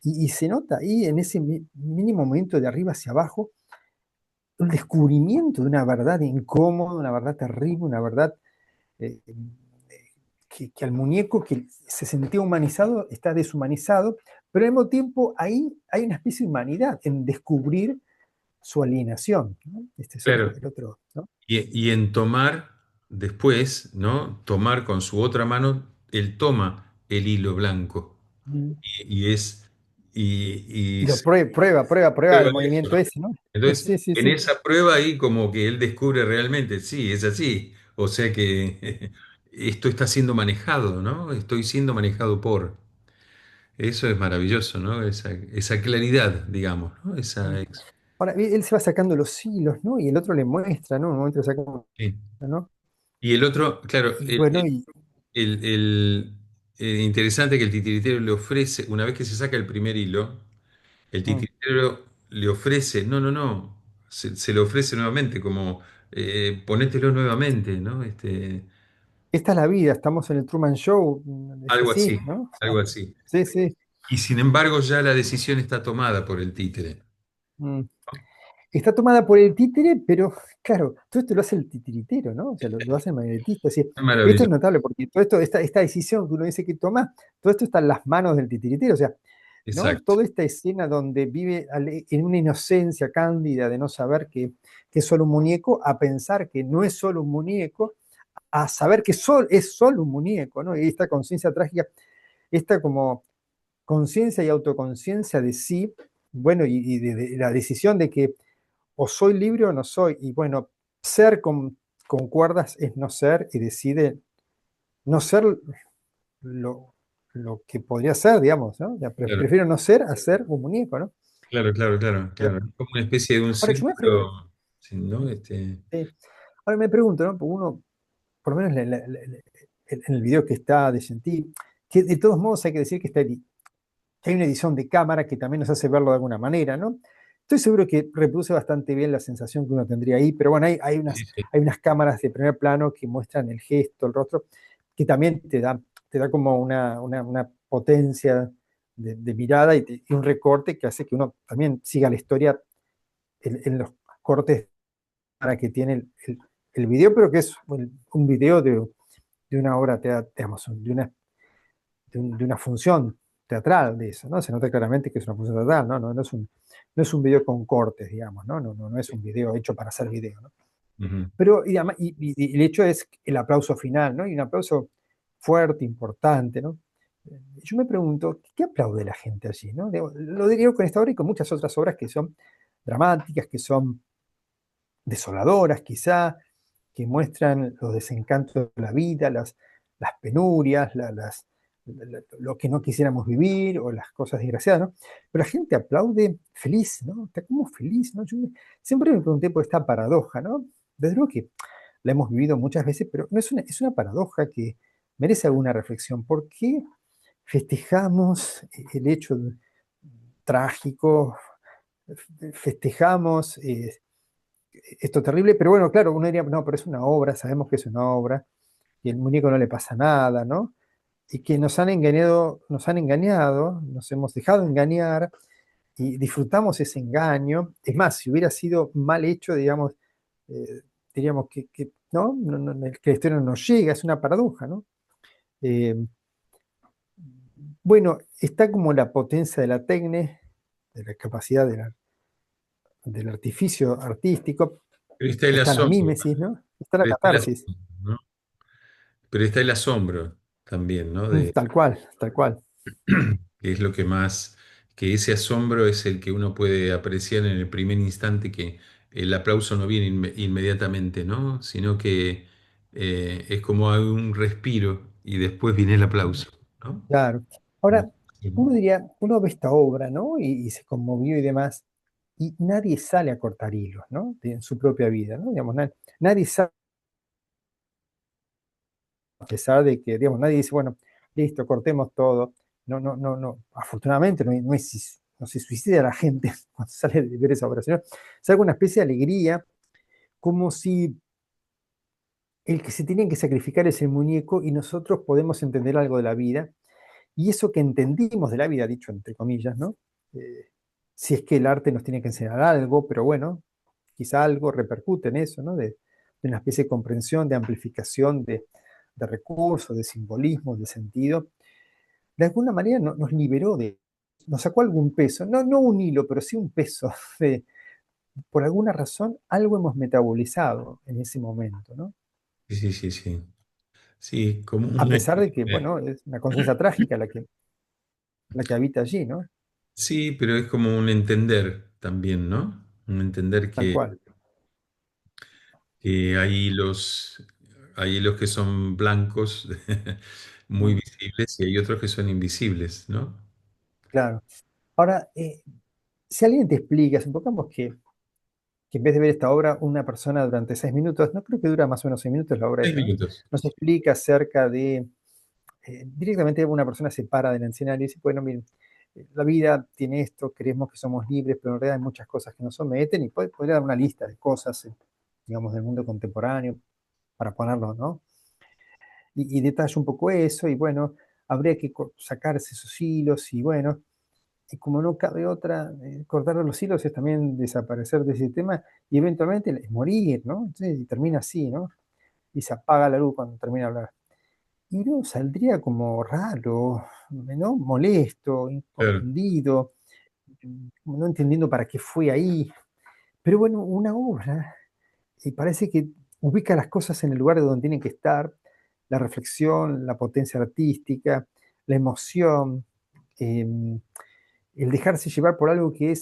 Y se nota ahí en ese mínimo momento de arriba hacia abajo, un descubrimiento de una verdad incómoda, una verdad terrible, una verdad eh, que al muñeco que se sentía humanizado está deshumanizado, pero al mismo tiempo ahí hay una especie de humanidad en descubrir su alienación, ¿no? Este es claro. el otro, ¿no? Y en tomar después, ¿no? Tomar con su otra mano, él toma el hilo blanco Mm. y es, y Y lo se prueba el prueba eso, movimiento ¿no? ese, ¿no? Entonces, Sí, sí, en sí. esa prueba ahí como que él descubre realmente, sí, es así. O sea que esto está siendo manejado, ¿no? Estoy siendo manejado por. Eso es maravilloso, ¿no? Esa claridad, digamos, ¿no? Mm. Ahora, él se va sacando los hilos, ¿no? Y el otro le muestra, ¿no? En un momento le saca, Sí. ¿no? Y el otro, claro, Y bueno, y el- el- interesante que el titiritero le ofrece, una vez que se saca el primer hilo, el mm, titiritero le ofrece, no, no, no, se lo ofrece nuevamente, como ponételo nuevamente, ¿no? esta es la vida, estamos en el Truman Show, es Algo así, así, ¿no? O sea, algo así. sí, sí. Y sin embargo ya la decisión está tomada por el títere. Mm. Está tomada por el títere, pero claro, todo esto lo hace el titiritero, ¿no? O sea, lo hace el magnetista. Así, Es esto es maravilloso. notable porque todo esto, esta decisión que uno dice que toma, todo esto está en las manos del titiritero. O sea, ¿no? Exacto. Toda esta escena donde vive en una inocencia cándida de no saber que es solo un muñeco, a pensar que no es solo un muñeco, a saber que es solo un muñeco, ¿no? Y esta conciencia trágica, esta como conciencia y autoconciencia de sí, bueno, y de la decisión de que o soy libre o no soy. Y bueno, ser con cuerdas es no ser y decide no ser lo, lo que podría ser, digamos, ¿no? Ya Claro, prefiero no ser a ser un muñeco, ¿no? claro, claro, claro, Pero, claro. Es como una especie de un ahora, yo me pregunto, círculo, sí, ¿no? ahora me pregunto, ¿no? Porque uno, por lo menos en el video que está de Gentil, que de todos modos hay que decir que que hay una edición de cámara que también nos hace verlo de alguna manera, ¿no? Estoy seguro que reproduce bastante bien la sensación que uno tendría ahí, pero bueno, Sí, sí, hay unas cámaras de primer plano que muestran el gesto, el rostro, que también te da como una potencia de mirada y un recorte que hace que uno también siga la historia en los cortes que tiene el video, pero que es un video de una obra teatral, digamos, de una función teatral de eso, ¿no? Se nota claramente que es una función teatral, ¿no? No es un video con cortes, digamos, ¿no? No es un video hecho para hacer video, ¿no? Ujú. Pero y el hecho es el aplauso final, ¿no? Y un aplauso fuerte, importante, ¿no? Yo me pregunto, ¿qué aplaude la gente allí, ¿no? Lo diría con esta obra y con muchas otras obras que son dramáticas, que son desoladoras quizá, que muestran los desencantos de la vida, las penurias, lo que no quisiéramos vivir o las cosas desgraciadas, ¿no? Pero la gente aplaude feliz, ¿no? Está como feliz, ¿no? Siempre me pregunté por esta paradoja, ¿no? Desde luego que la hemos vivido muchas veces, pero no es una paradoja que merece alguna reflexión. ¿Por qué festejamos el hecho trágico, festejamos esto terrible, pero bueno, claro, uno diría, no, pero es una obra, sabemos que es una obra, y el muñeco no le pasa nada, ¿no? Y que nos han engañado, nos hemos dejado engañar y disfrutamos ese engaño. Es más, si hubiera sido mal hecho, digamos, eh, diríamos que ¿no? Que la historia no nos llega, es una paradoja, ¿no? Eh, bueno, está como la potencia de la tecne, de la capacidad del artificio artístico, Pero está el está la asombro, mímesis, ¿no? Está la pero está el catarsis. asombro, ¿no? Pero está el asombro también, ¿no? Tal cual, tal cual. Que es lo que más, que ese asombro es el que uno puede apreciar en el primer instante, que el aplauso no viene inmediatamente, ¿no? Sino que es como hay un respiro y después viene el aplauso, ¿no? Claro. Mm. Ahora, Sí. uno diría, uno ve esta obra, ¿no? Y se conmovió y demás, y nadie sale a cortar hilos, ¿no? En su propia vida, ¿no? Digamos, nadie sale, a pesar de que, digamos, nadie dice, bueno, listo, cortemos todo. No. Afortunadamente no se suicida la gente cuando sale de ver esa obra, sino sale con una especie de alegría, como si el que se tiene que sacrificar es el muñeco y nosotros podemos entender algo de la vida. Y eso que entendimos de la vida, dicho entre comillas, ¿no? Eh, si es que el arte nos tiene que enseñar algo, pero bueno, quizá algo repercute en eso, ¿no? De una especie de comprensión, de amplificación de recursos, de simbolismo, de sentido. De alguna manera nos liberó nos sacó algún peso, no un hilo, pero sí un peso. De, por alguna razón, algo hemos metabolizado en ese momento, ¿no? Sí, sí, sí, sí. Sí, como A un... pesar de que, bueno, es una conciencia trágica la que habita allí, ¿no? Sí, pero es como un entender también, ¿no? Un entender Tal cual. que hay hilos que son blancos, muy Mm, visibles, y hay otros que son invisibles, ¿no? claro. Ahora, si alguien te explica, supongamos que en vez de ver esta obra, una persona durante 6 minutos, no creo que dura más o menos 6 minutos la obra Seis esta, ¿no? minutos. Nos explica acerca directamente una persona se para del escenario y dice, bueno, miren, la vida tiene esto, creemos que somos libres, pero en realidad hay muchas cosas que nos someten y podría dar una lista de cosas, digamos, del mundo contemporáneo para ponerlo, ¿no? Y detalla un poco eso y bueno, habría que sacarse esos hilos y bueno, y como no cabe otra, cortar los hilos es también desaparecer de ese tema y eventualmente es morir, ¿no? Entonces, y termina así, ¿no? Y se apaga la luz cuando termina de hablar. Y luego saldría como raro, ¿no? Molesto, Claro, incomprendido, como no entendiendo para qué fue ahí. Pero bueno, una obra, y parece que ubica las cosas en el lugar de donde tienen que estar, la reflexión, la potencia artística, la emoción, eh, el dejarse llevar por algo que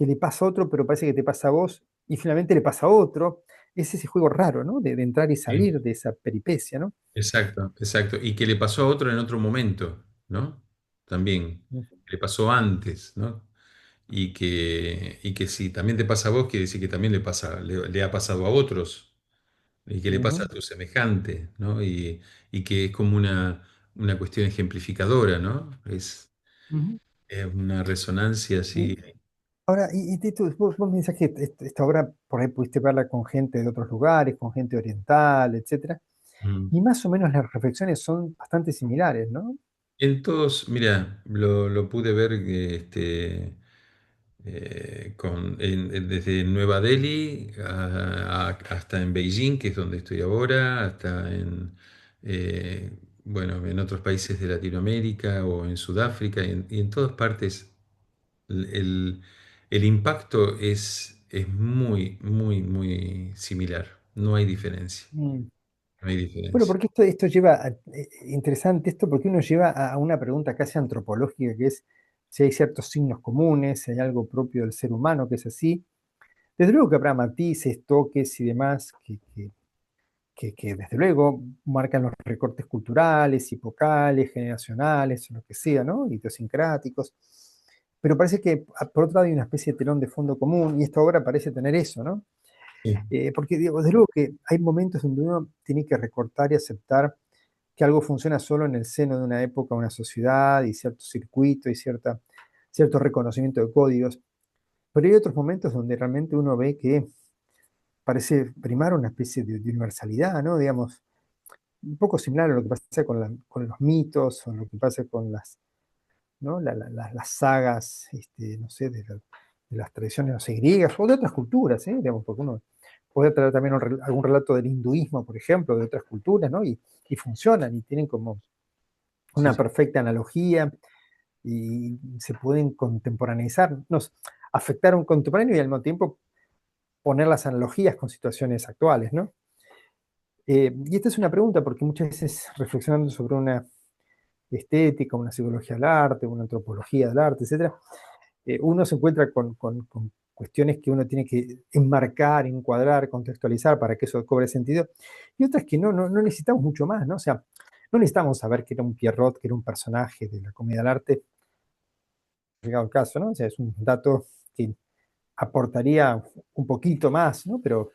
le pasa a otro, pero parece que te pasa a vos, y finalmente le pasa a otro. Es ese juego raro, ¿no? De entrar y sí, salir de esa peripecia, ¿no? exacto, exacto. Y que le pasó a otro en otro momento, ¿no? También, le pasó antes, ¿no? Y que si también te pasa a vos, quiere decir que también le ha pasado a otros, y que le pasa a Ujú, tu semejante, ¿no? Y que es como una cuestión ejemplificadora, ¿no? ujú. Es una resonancia Y así. ahora, Tito, vos me decís que esta obra por ahí pudiste verla con gente de otros lugares, con gente oriental, etcétera, Mm. y más o menos las reflexiones son bastante similares, ¿no? En todos, mira, lo pude ver desde Nueva Delhi hasta en Beijing, que es donde estoy ahora, hasta eh, bueno, en otros países de Latinoamérica o en Sudáfrica y en todas partes el, el- el impacto es muy, muy, muy similar. No hay diferencia. Mm. No hay Bueno, diferencia. porque esto lleva, interesante esto, porque uno lleva a una pregunta casi antropológica, que es si hay ciertos signos comunes, si hay algo propio del ser humano que es así. Desde luego que habrá matices, toques y demás que desde luego marcan los recortes culturales, hipocales, generacionales, o lo que sea, ¿no? Idiosincráticos. Pero parece que, por otro lado, hay una especie de telón de fondo común, y esta obra parece tener eso, ¿no? Sí, Porque digo, desde luego que hay momentos donde uno tiene que recortar y aceptar que algo funciona solo en el seno de una época, una sociedad, y cierto circuito, y cierto reconocimiento de códigos. Pero hay otros momentos donde realmente uno ve que parece primar una especie de universalidad, ¿no? Digamos, un poco similar a lo que pasa con los mitos, o lo que pasa con ¿no? Las sagas, no sé, de las tradiciones, no sé, griegas, o de otras culturas, ¿eh? Digamos, porque uno puede traer también algún relato del hinduismo, por ejemplo, de otras culturas, ¿no? Y funcionan y tienen como sí, una sí. perfecta analogía y se pueden contemporaneizar, no, afectar a un contemporáneo y al mismo tiempo poner las analogías con situaciones actuales, ¿no? Y esta es una pregunta porque muchas veces reflexionando sobre una estética, una psicología del arte, una antropología del arte, etcétera, uno se encuentra con cuestiones que uno tiene que enmarcar, encuadrar, contextualizar para que eso cobre sentido, y otras que no necesitamos mucho más, ¿no? O sea, no necesitamos saber que era un Pierrot, que era un personaje de la comedia del arte, llegado el caso, ¿no? O sea, es un dato que aportaría un poquito más, ¿no? Pero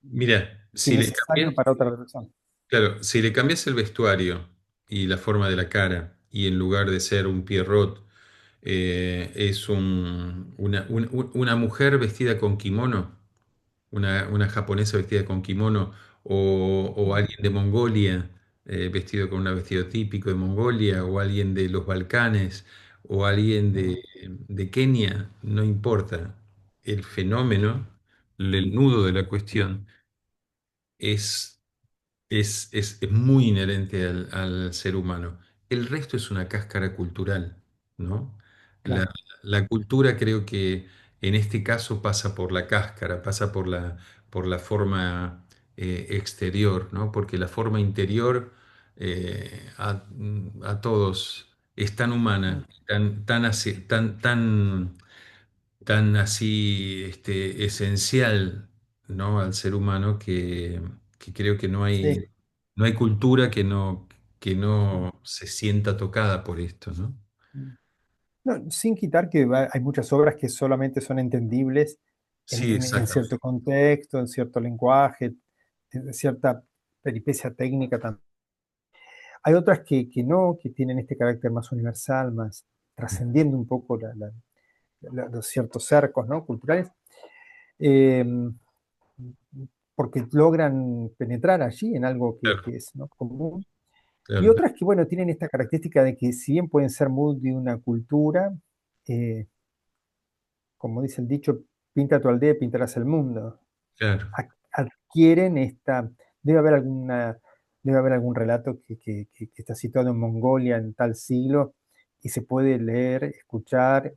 Mira, innecesario para otra reflexión. claro, si le cambias el vestuario y la forma de la cara, y en lugar de ser un Pierrot, es una mujer vestida con kimono, una japonesa vestida con kimono, o alguien de Mongolia vestido con un vestido típico de Mongolia, o alguien de los Balcanes, o alguien Mm, de Kenia, no importa. El fenómeno, el nudo de la cuestión es es muy inherente al ser humano. El resto es una cáscara cultural, ¿no? La, claro, la cultura creo que en este caso pasa por la cáscara, pasa por la forma exterior, ¿no? Porque la forma interior a todos es tan mm, humana, tan así esencial, ¿no? Al ser humano que creo que sí. no hay cultura que Mm, no se sienta tocada por esto, ¿no? mm. No, sin quitar que hay muchas obras que solamente son entendibles Sí, en exactamente. cierto contexto, en cierto lenguaje, en cierta peripecia técnica también. Hay otras que no, que tienen este carácter más universal, más trascendiendo un poco los ciertos cercos, ¿no? Culturales, eh, porque logran penetrar allí en algo Claro, que es, ¿no? Común. Y claro, otras que, bueno, tienen esta característica de que si bien pueden ser muy de una cultura, eh, como dice el dicho, pinta tu aldea y pintarás el mundo. claro. Adquieren esta, debe haber alguna, debe haber algún relato que está situado en Mongolia en tal siglo y se puede leer, escuchar,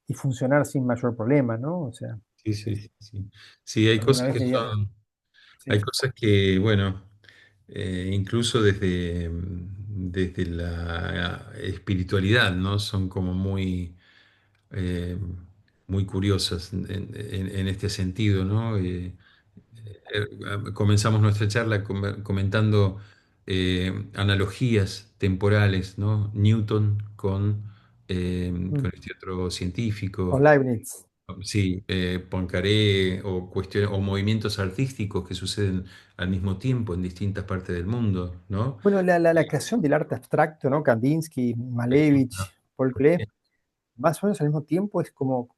y funcionar sin mayor problema, ¿no? O sea, Sí, sí, sí, sí. Sí, hay alguna cosas vez que leía, son, hay sí, cosas que, bueno, incluso desde la espiritualidad, ¿no? Son como eh, muy curiosas en este sentido, ¿no? Comenzamos nuestra charla comentando analogías temporales, ¿no? Newton con mm, este otro con científico, Leibniz. sí, Poincaré, o cuestiones, o movimientos artísticos que suceden al mismo tiempo en distintas partes del mundo, ¿no? Bueno, la creación del arte abstracto, ¿no? Kandinsky, Malevich, Paul Klee, más o menos al mismo tiempo es como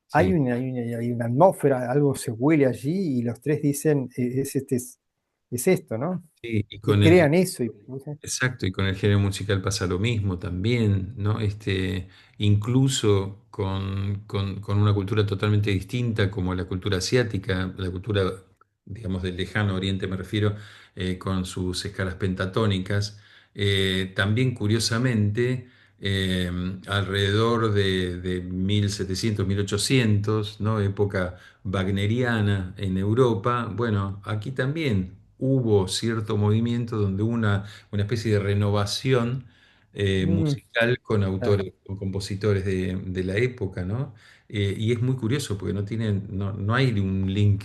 Sí, hay una atmósfera, algo se huele allí y los tres dicen, es es esto, ¿no? Sí, y Y con el, crean eso. exacto, y con el género musical pasa lo mismo también, ¿no? Incluso con una cultura totalmente distinta como la cultura asiática, la cultura, digamos, del lejano oriente me refiero, con sus escalas pentatónicas, también curiosamente, eh, alrededor de 1700, 1800, ¿no? Época wagneriana en Europa, bueno, aquí también hubo cierto movimiento donde una especie de renovación Mm, musical con claro. autores, con compositores de la época, ¿no? Y es muy curioso porque no hay un link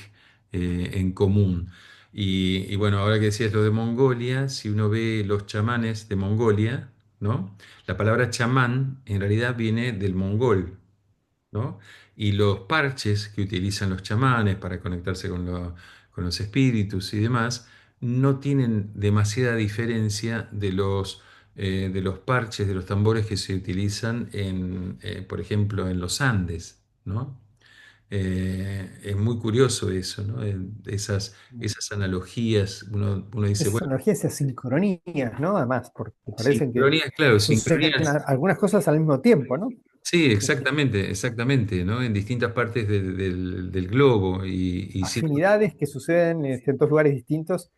en común. Y bueno, ahora que decías lo de Mongolia, si uno ve los chamanes de Mongolia, ¿no? La palabra chamán en realidad viene del mongol, ¿no? Y los parches que utilizan los chamanes para conectarse con los espíritus y demás no tienen demasiada diferencia de los parches, de los tambores que se utilizan por ejemplo, en los Andes, ¿no? Es muy curioso eso, ¿no? Esas analogías, uno dice, Esas bueno, energías, esas sincronías, ¿no? Además, porque parecen que sincronías, claro, suceden sincronías. algunas cosas al mismo tiempo, ¿no? Sí, Este, exactamente, exactamente, ¿no? En distintas partes del globo y afinidades que suceden en dos lugares distintos.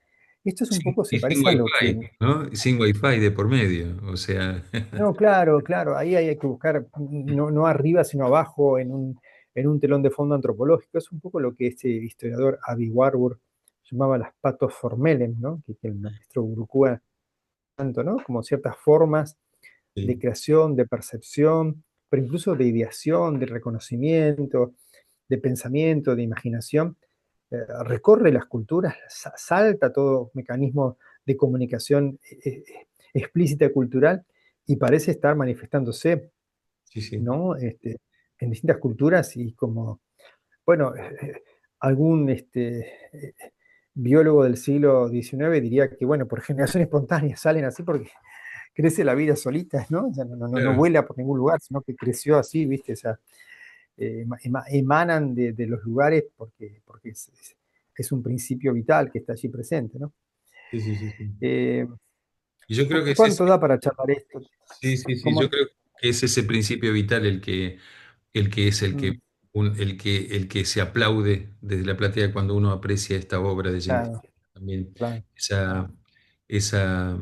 Esto es un poco, se y sin parece a lo que... wifi, ¿no? Y sin wifi de por medio, o sea, No, claro, claro, ahí hay que buscar, no arriba, sino abajo, en un telón de fondo antropológico. Es un poco lo que este historiador Avi Warburg llamaba las patos formelen, ¿no? Que el maestro Urukua tanto, ¿no? Como ciertas formas de sí, creación, de percepción, pero incluso de ideación, de reconocimiento, de pensamiento, de imaginación, recorre las culturas, salta todo mecanismo de comunicación explícita cultural y parece estar manifestándose, sí, sí, ¿no? En distintas culturas y como, bueno, algún biólogo del siglo XIX diría que, bueno, por generación espontánea salen así porque crece la vida solita, ¿no? O sea, no claro, vuela por ningún lugar, sino que creció así, ¿viste? O sea, emanan de los lugares porque es un principio vital que está allí presente, ¿no? sí, sí, sí, sí. Eh, Y yo creo que es ese, ¿Cuánto da para charlar esto? sí, sí, sí, yo ¿Cómo? creo que es ese principio vital el que es Mm, el que se aplaude desde la platea cuando uno aprecia esta obra de Jean claro, Piaget. También claro. esa, esa,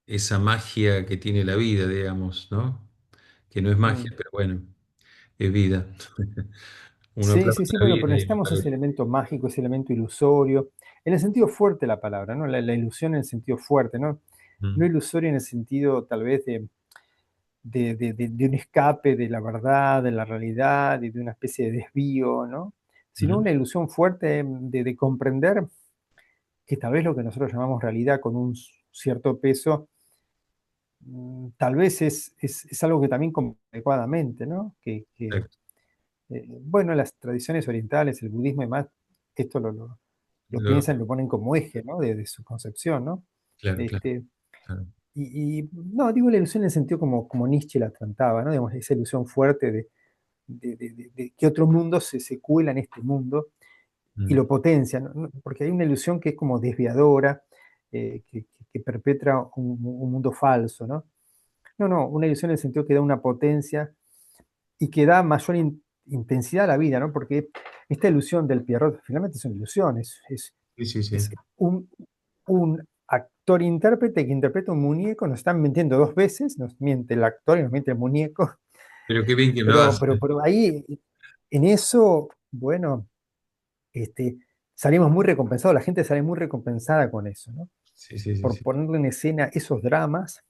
esa magia que tiene la vida, digamos, ¿no? Que no es magia, Mm. pero bueno, es vida. Uno Sí, aplaude sí, sí, la bueno, pero vida y necesitamos ese elemento mágico, ese elemento ilusorio, en el sentido fuerte de la palabra, ¿no? La ilusión en el sentido fuerte, ¿no? No Mm, ilusorio en el sentido tal vez de un escape de la verdad, de la realidad y de una especie de desvío, ¿no? Sino ujú, una ilusión fuerte de comprender que tal vez lo que nosotros llamamos realidad con un cierto peso, tal vez es algo que también adecuadamente, ¿no? exacto. Bueno, las tradiciones orientales, el budismo y demás, esto lo Lo- piensan, lo ponen como eje, ¿no? De su concepción, ¿no? claro, claro, Este, claro. no, digo la ilusión en el sentido como Nietzsche la trataba, ¿no? Digamos, esa ilusión fuerte de que otro mundo se cuela en este mundo y Mm, lo potencia, ¿no? Porque hay una ilusión que es como desviadora, que perpetra un mundo falso, ¿no? No, una ilusión en el sentido que da una potencia y que da mayor intensidad a la vida, ¿no? Porque esta ilusión del Pierrot finalmente son ilusiones, sí, sí, sí. es un actor-intérprete que interpreta un muñeco, nos están mintiendo dos veces, nos miente el actor y nos miente el muñeco, Pero qué bien que lo pero, hace. pero, pero ahí, en eso, bueno, este, salimos muy recompensados, la gente sale muy recompensada con eso, ¿no? Sí, sí, sí, Por sí, ponerle en escena esos dramas,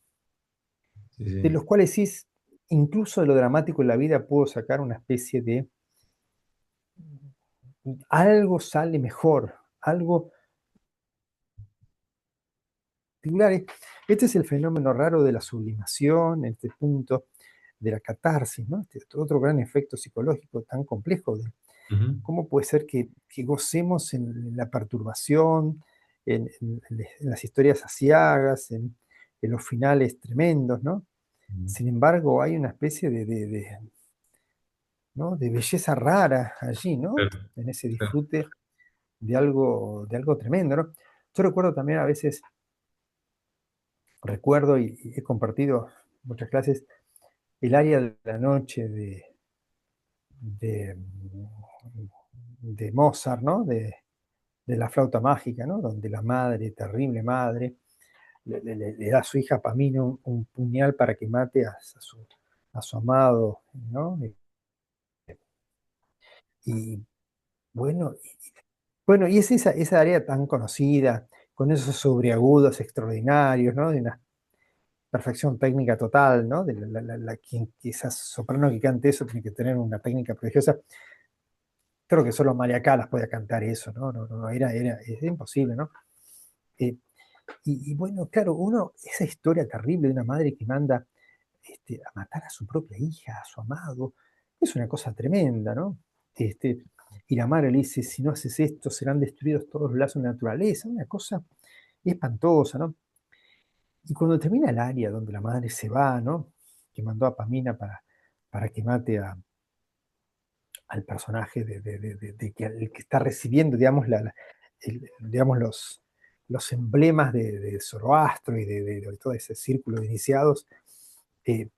sí, de sí. los cuales sí, incluso de lo dramático en la vida puedo sacar una especie de algo sale mejor, algo particular. Este es el fenómeno raro de la sublimación, este punto de la catarsis, ¿no? Este otro gran efecto psicológico tan complejo de Ujú, cómo puede ser que gocemos en la perturbación, en las historias asiagas, en los finales tremendos, ¿no? ujú. Sin embargo, hay una especie ¿no? de belleza rara allí, ¿no? Claro, En ese claro. disfrute de algo tremendo, ¿no? Yo recuerdo también a veces, recuerdo y he compartido muchas clases, el área de la noche de, de Mozart, ¿no? De la flauta mágica, ¿no? Donde la madre, terrible madre, le da a su hija Pamina un puñal para que mate a su amado, ¿no? Y bueno, bueno, y es esa área tan conocida, con esos sobreagudos extraordinarios, ¿no? De una perfección técnica total, ¿no? De esa soprano que cante eso tiene que tener una técnica prodigiosa. Creo que solo María Callas podía cantar eso, ¿no? No, es imposible, ¿no? Eh, y bueno, claro, esa historia terrible de una madre que manda a matar a su propia hija, a su amado, es una cosa tremenda, ¿no? Este, y la madre le dice, si no haces esto, serán destruidos todos los lazos de la naturaleza, una cosa espantosa, ¿no? Y cuando termina el área donde la madre se va, ¿no? Que mandó a Pamina para que mate al personaje de que, el que está recibiendo, digamos, digamos los emblemas de Zoroastro y de todo ese círculo de iniciados. eh,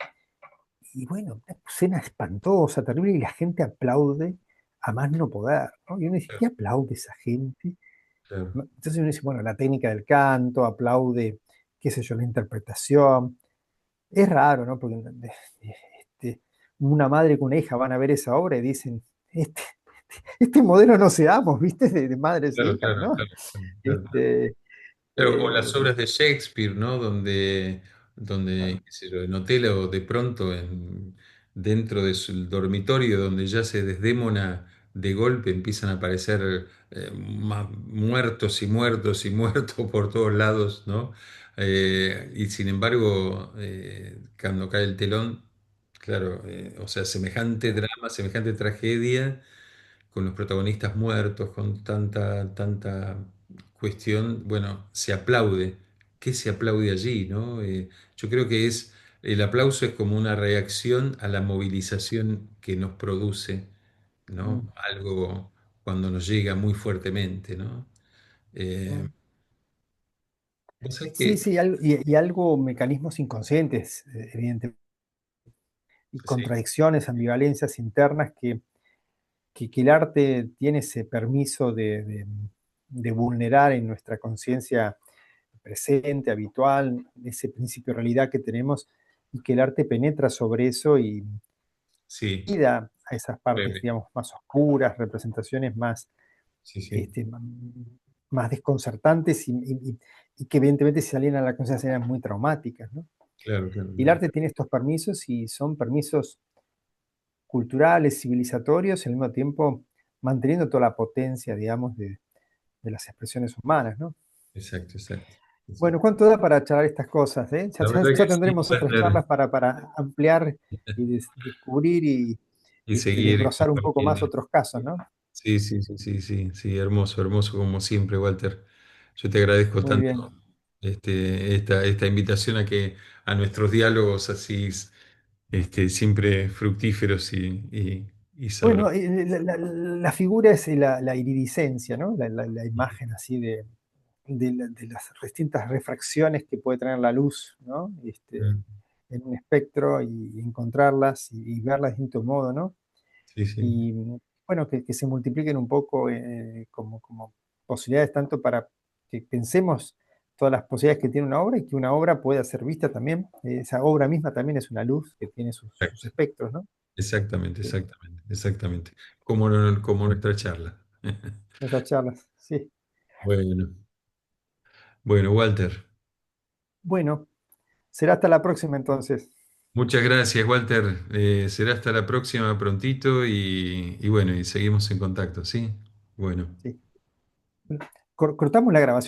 y bueno, una escena espantosa, terrible, y la gente aplaude a más no poder, ¿no? Y uno dice, ¿qué aplaude esa gente? Claro, ¿No? Entonces uno dice, bueno, la técnica del canto, aplaude, qué sé yo, la interpretación. Es raro, ¿no? Porque una madre con una hija van a ver esa obra y dicen, este modelo no seamos, ¿viste? De madres e claro, hijas, claro, ¿no? claro, claro. Este, Claro, o eh, las obras de Shakespeare, ¿no? claro, Qué sé yo, en Otelo, de pronto, dentro del dormitorio donde ya se Desdémona, de golpe empiezan a aparecer muertos y muertos y muertos por todos lados, ¿no? Y sin embargo, cuando cae el telón, claro, o sea, semejante drama, semejante tragedia con los protagonistas muertos, con tanta cuestión, bueno, se aplaude. ¿Qué se aplaude allí, no? Yo creo que el aplauso es como una reacción a la movilización que nos produce, ¿no? mm, Algo cuando nos llega muy fuertemente, ¿no? Eh, mm. vos sabés Sí, que, sí, y algo, mecanismos inconscientes, evidentemente, y sí, contradicciones, ambivalencias internas que el arte tiene ese permiso de vulnerar en nuestra conciencia presente, habitual, ese principio de realidad que tenemos, y que el arte penetra sobre eso y sí, da a esas partes, breve, digamos, más oscuras, representaciones más, sí, sí, este, más desconcertantes y que evidentemente se salen a la conciencia eran muy traumáticas, ¿no? claro, claro, Y el claro. arte tiene estos permisos y son permisos culturales, civilizatorios, y al mismo tiempo manteniendo toda la potencia, digamos, de las expresiones humanas, ¿no? Exacto, exacto. Bueno, Exacto. ¿cuánto da para charlar estas cosas? La verdad Ya que sí, tendremos otras Walter, charlas para ampliar y descubrir y y seguir desbrozar un poco más compartiendo. otros casos, ¿no? Sí, sí, sí, sí, sí, sí, hermoso, hermoso como siempre, Walter. Yo te agradezco Muy tanto bien. esta invitación a nuestros diálogos así, siempre fructíferos y Bueno, sabrosos. la figura es la iridiscencia, ¿no? La imagen así de las distintas refracciones que puede tener la luz, ¿no? Mm, En un espectro y encontrarlas y verlas de distinto modo, ¿no? sí, sí, Y bueno, que se multipliquen un poco como posibilidades tanto para que pensemos todas las posibilidades que tiene una obra y que una obra pueda ser vista también. Esa obra misma también es una luz que tiene sus exacto. espectros, ¿no? Exactamente, Sí, exactamente, exactamente. Como, como nuestra charla. nuestras charlas, sí. Bueno, bueno, Walter. Bueno, será hasta la próxima entonces. Muchas gracias, Walter. Será hasta la próxima prontito y bueno, y seguimos en contacto, ¿sí? Bueno. Sí. Cortamos la grabación.